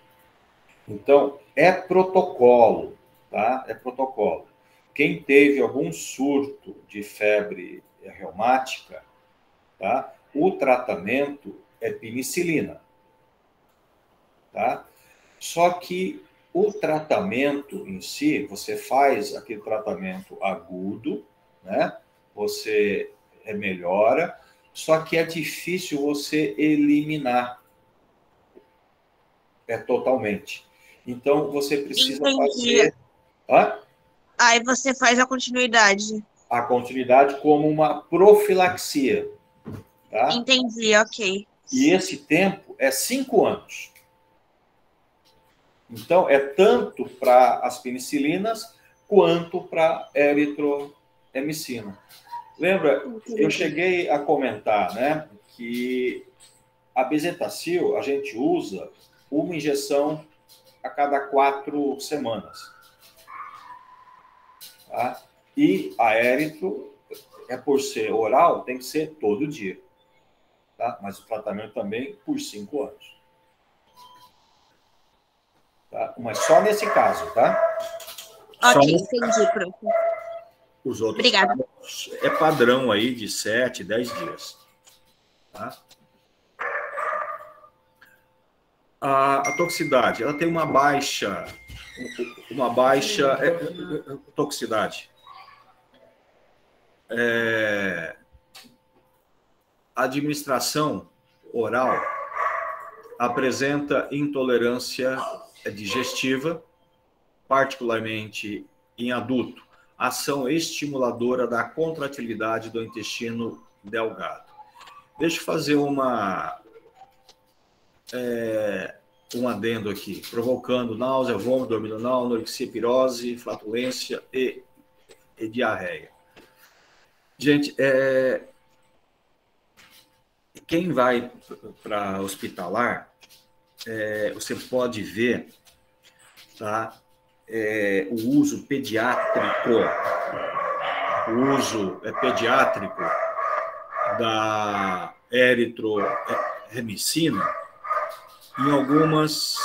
Então, é protocolo, tá? É protocolo. Quem teve algum surto de febre reumática, tá? O tratamento é penicilina, tá? Só que o tratamento em si, você faz aquele tratamento agudo, né? Você melhora, só que é difícil você eliminar totalmente. Então, você precisa Entendi. fazer Aí você faz a continuidade. a continuidade como uma profilaxia, tá? Entendi, ok. E esse tempo é 5 anos. Então, é tanto para as penicilinas quanto para a eritromicina. Lembra, eu cheguei a comentar, né, que a bezetacil a gente usa uma injeção a cada 4 semanas. Tá? E a eritro, por ser oral, tem que ser todo dia. Tá? Mas o tratamento também por 5 anos. Tá? Mas só nesse caso, tá? Ok, entendi, prof. Os outros Obrigada. é padrão aí de 7, 10 dias. Tá? A toxicidade, ela tem uma baixa toxicidade. A administração oral apresenta intolerância digestiva, particularmente em adulto, ação estimuladora da contratilidade do intestino delgado. Deixa eu fazer um adendo aqui, provocando náusea, vômito, abdominal, anorexia, pirose, flatulência e diarreia. Gente, quem vai para hospitalar, você pode ver, tá? O uso pediátrico, da eritromicina em algumas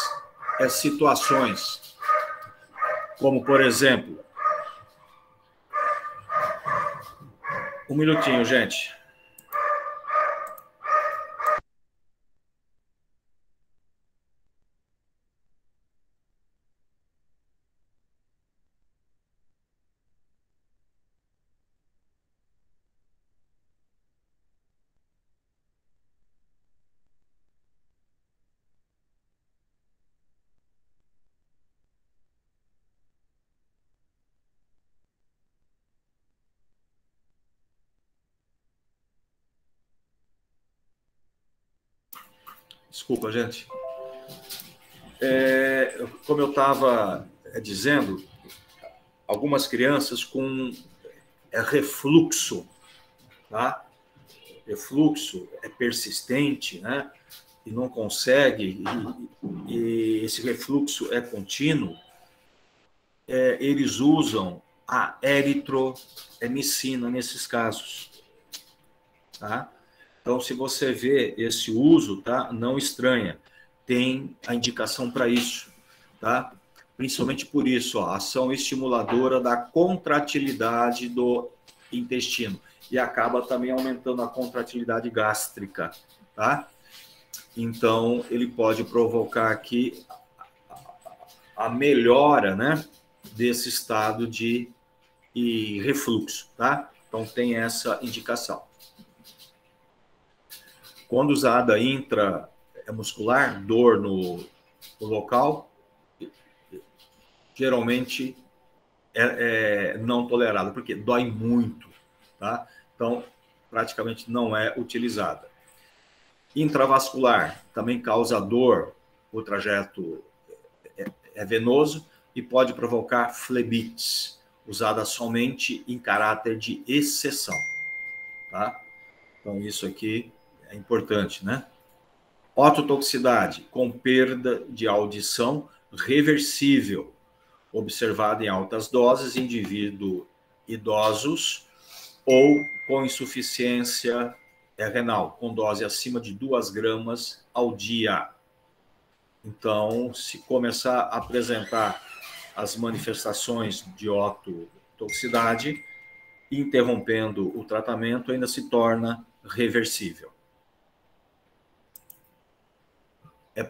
situações, como, por exemplo, um minutinho, gente. Desculpa, gente. Como eu estava dizendo, algumas crianças com refluxo, tá? Refluxo é persistente, né? E não consegue, e esse refluxo é contínuo, eles usam a eritromicina nesses casos, tá? Então, se você vê esse uso, tá? Não estranha, tem a indicação para isso, tá? Principalmente por isso, ó, ação estimuladora da contratilidade do intestino e acaba também aumentando a contratilidade gástrica, tá? Então, ele pode provocar aqui a melhora, né, desse estado de refluxo, tá? Então, tem essa indicação. Quando usada intramuscular, dor no local, geralmente é não tolerada, porque dói muito, tá? Então, praticamente não é utilizada. Intravascular também causa dor, o trajeto é venoso e pode provocar flebites, usada somente em caráter de exceção, tá? Então, isso aqui é importante, né? Ototoxicidade, com perda de audição reversível, observada em altas doses em indivíduos idosos ou com insuficiência renal, com dose acima de 2 gramas ao dia. Então, se começar a apresentar as manifestações de ototoxicidade, interrompendo o tratamento, ainda se torna reversível.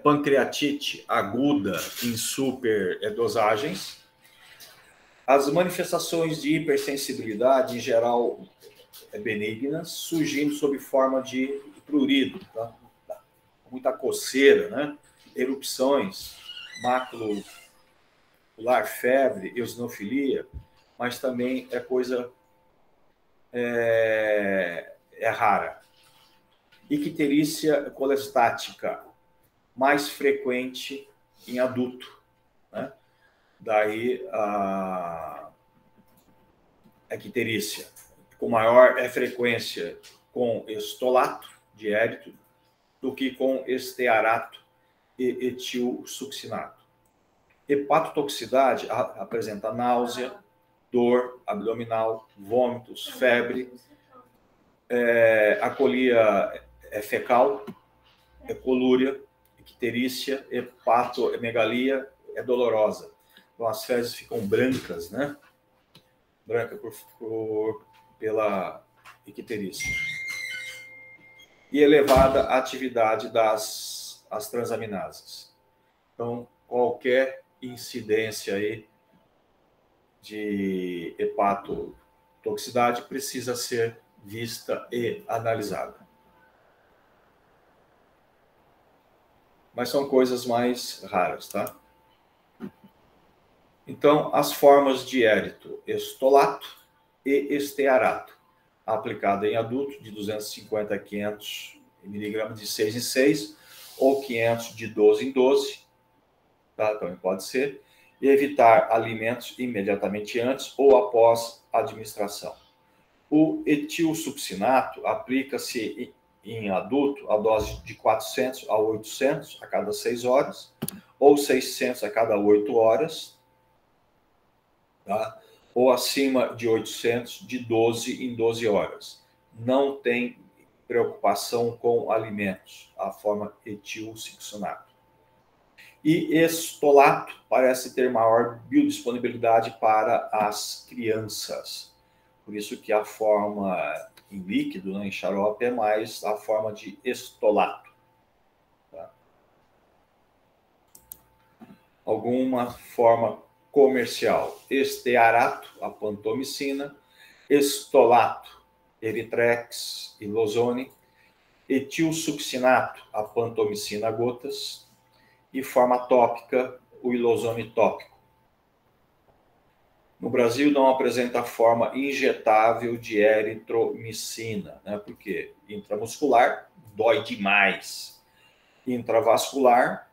Pancreatite aguda em superdosagens. As manifestações de hipersensibilidade, em geral, benignas, surgindo sob forma de prurido, tá? Muita coceira, né? Erupções, macular, febre, eosinofilia, mas também é coisa rara. Icterícia colestática, mais frequente em adulto, né? Daí a icterícia, com maior frequência com estolato de érito do que com estearato e etilsuccinato. Hepatotoxicidade apresenta náusea, dor abdominal, vômitos, febre, acolia fecal, colúria, icterícia, hepatomegalia, é dolorosa. Então, as fezes ficam brancas, né? Branca pela icterícia. E elevada atividade das transaminases. Então, qualquer incidência aí de hepatotoxicidade precisa ser vista e analisada. Mas são coisas mais raras, tá? Então, as formas de érito, estolato e estearato, aplicada em adulto de 250 a 500 miligramas de 6 em 6, ou 500 de 12 em 12, tá? Também pode ser. E evitar alimentos imediatamente antes ou após a administração. O etilsuccinato aplica-se em adulto a dose de 400 a 800 a cada 6 horas, ou 600 a cada 8 horas, tá? Ou acima de 800 de 12 em 12 horas. Não tem preocupação com alimentos, a forma etilsuccinato. E estolato parece ter maior biodisponibilidade para as crianças. Por isso que a forma em líquido, né, em xarope, é mais a forma de estolato. Tá? Alguma forma comercial: estearato, a pantomicina; estolato, Eritrex e Lozone; etilsuccinato, a pantomicina gotas; e forma tópica, o ilozone tópico. No Brasil não apresenta forma injetável de eritromicina, né? Porque intramuscular dói demais. Intravascular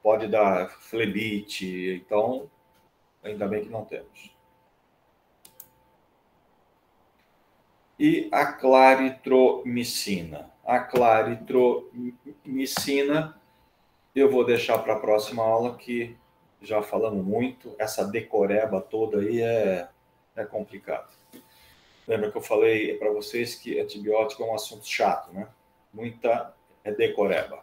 pode dar flebite, então ainda bem que não temos. E a claritromicina. A claritromicina eu vou deixar para a próxima aula, que já falamos muito. Essa decoreba toda aí é complicado. Lembra que eu falei para vocês que antibiótico é um assunto chato, né? Muita decoreba.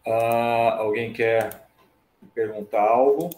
Alguém quer perguntar algo?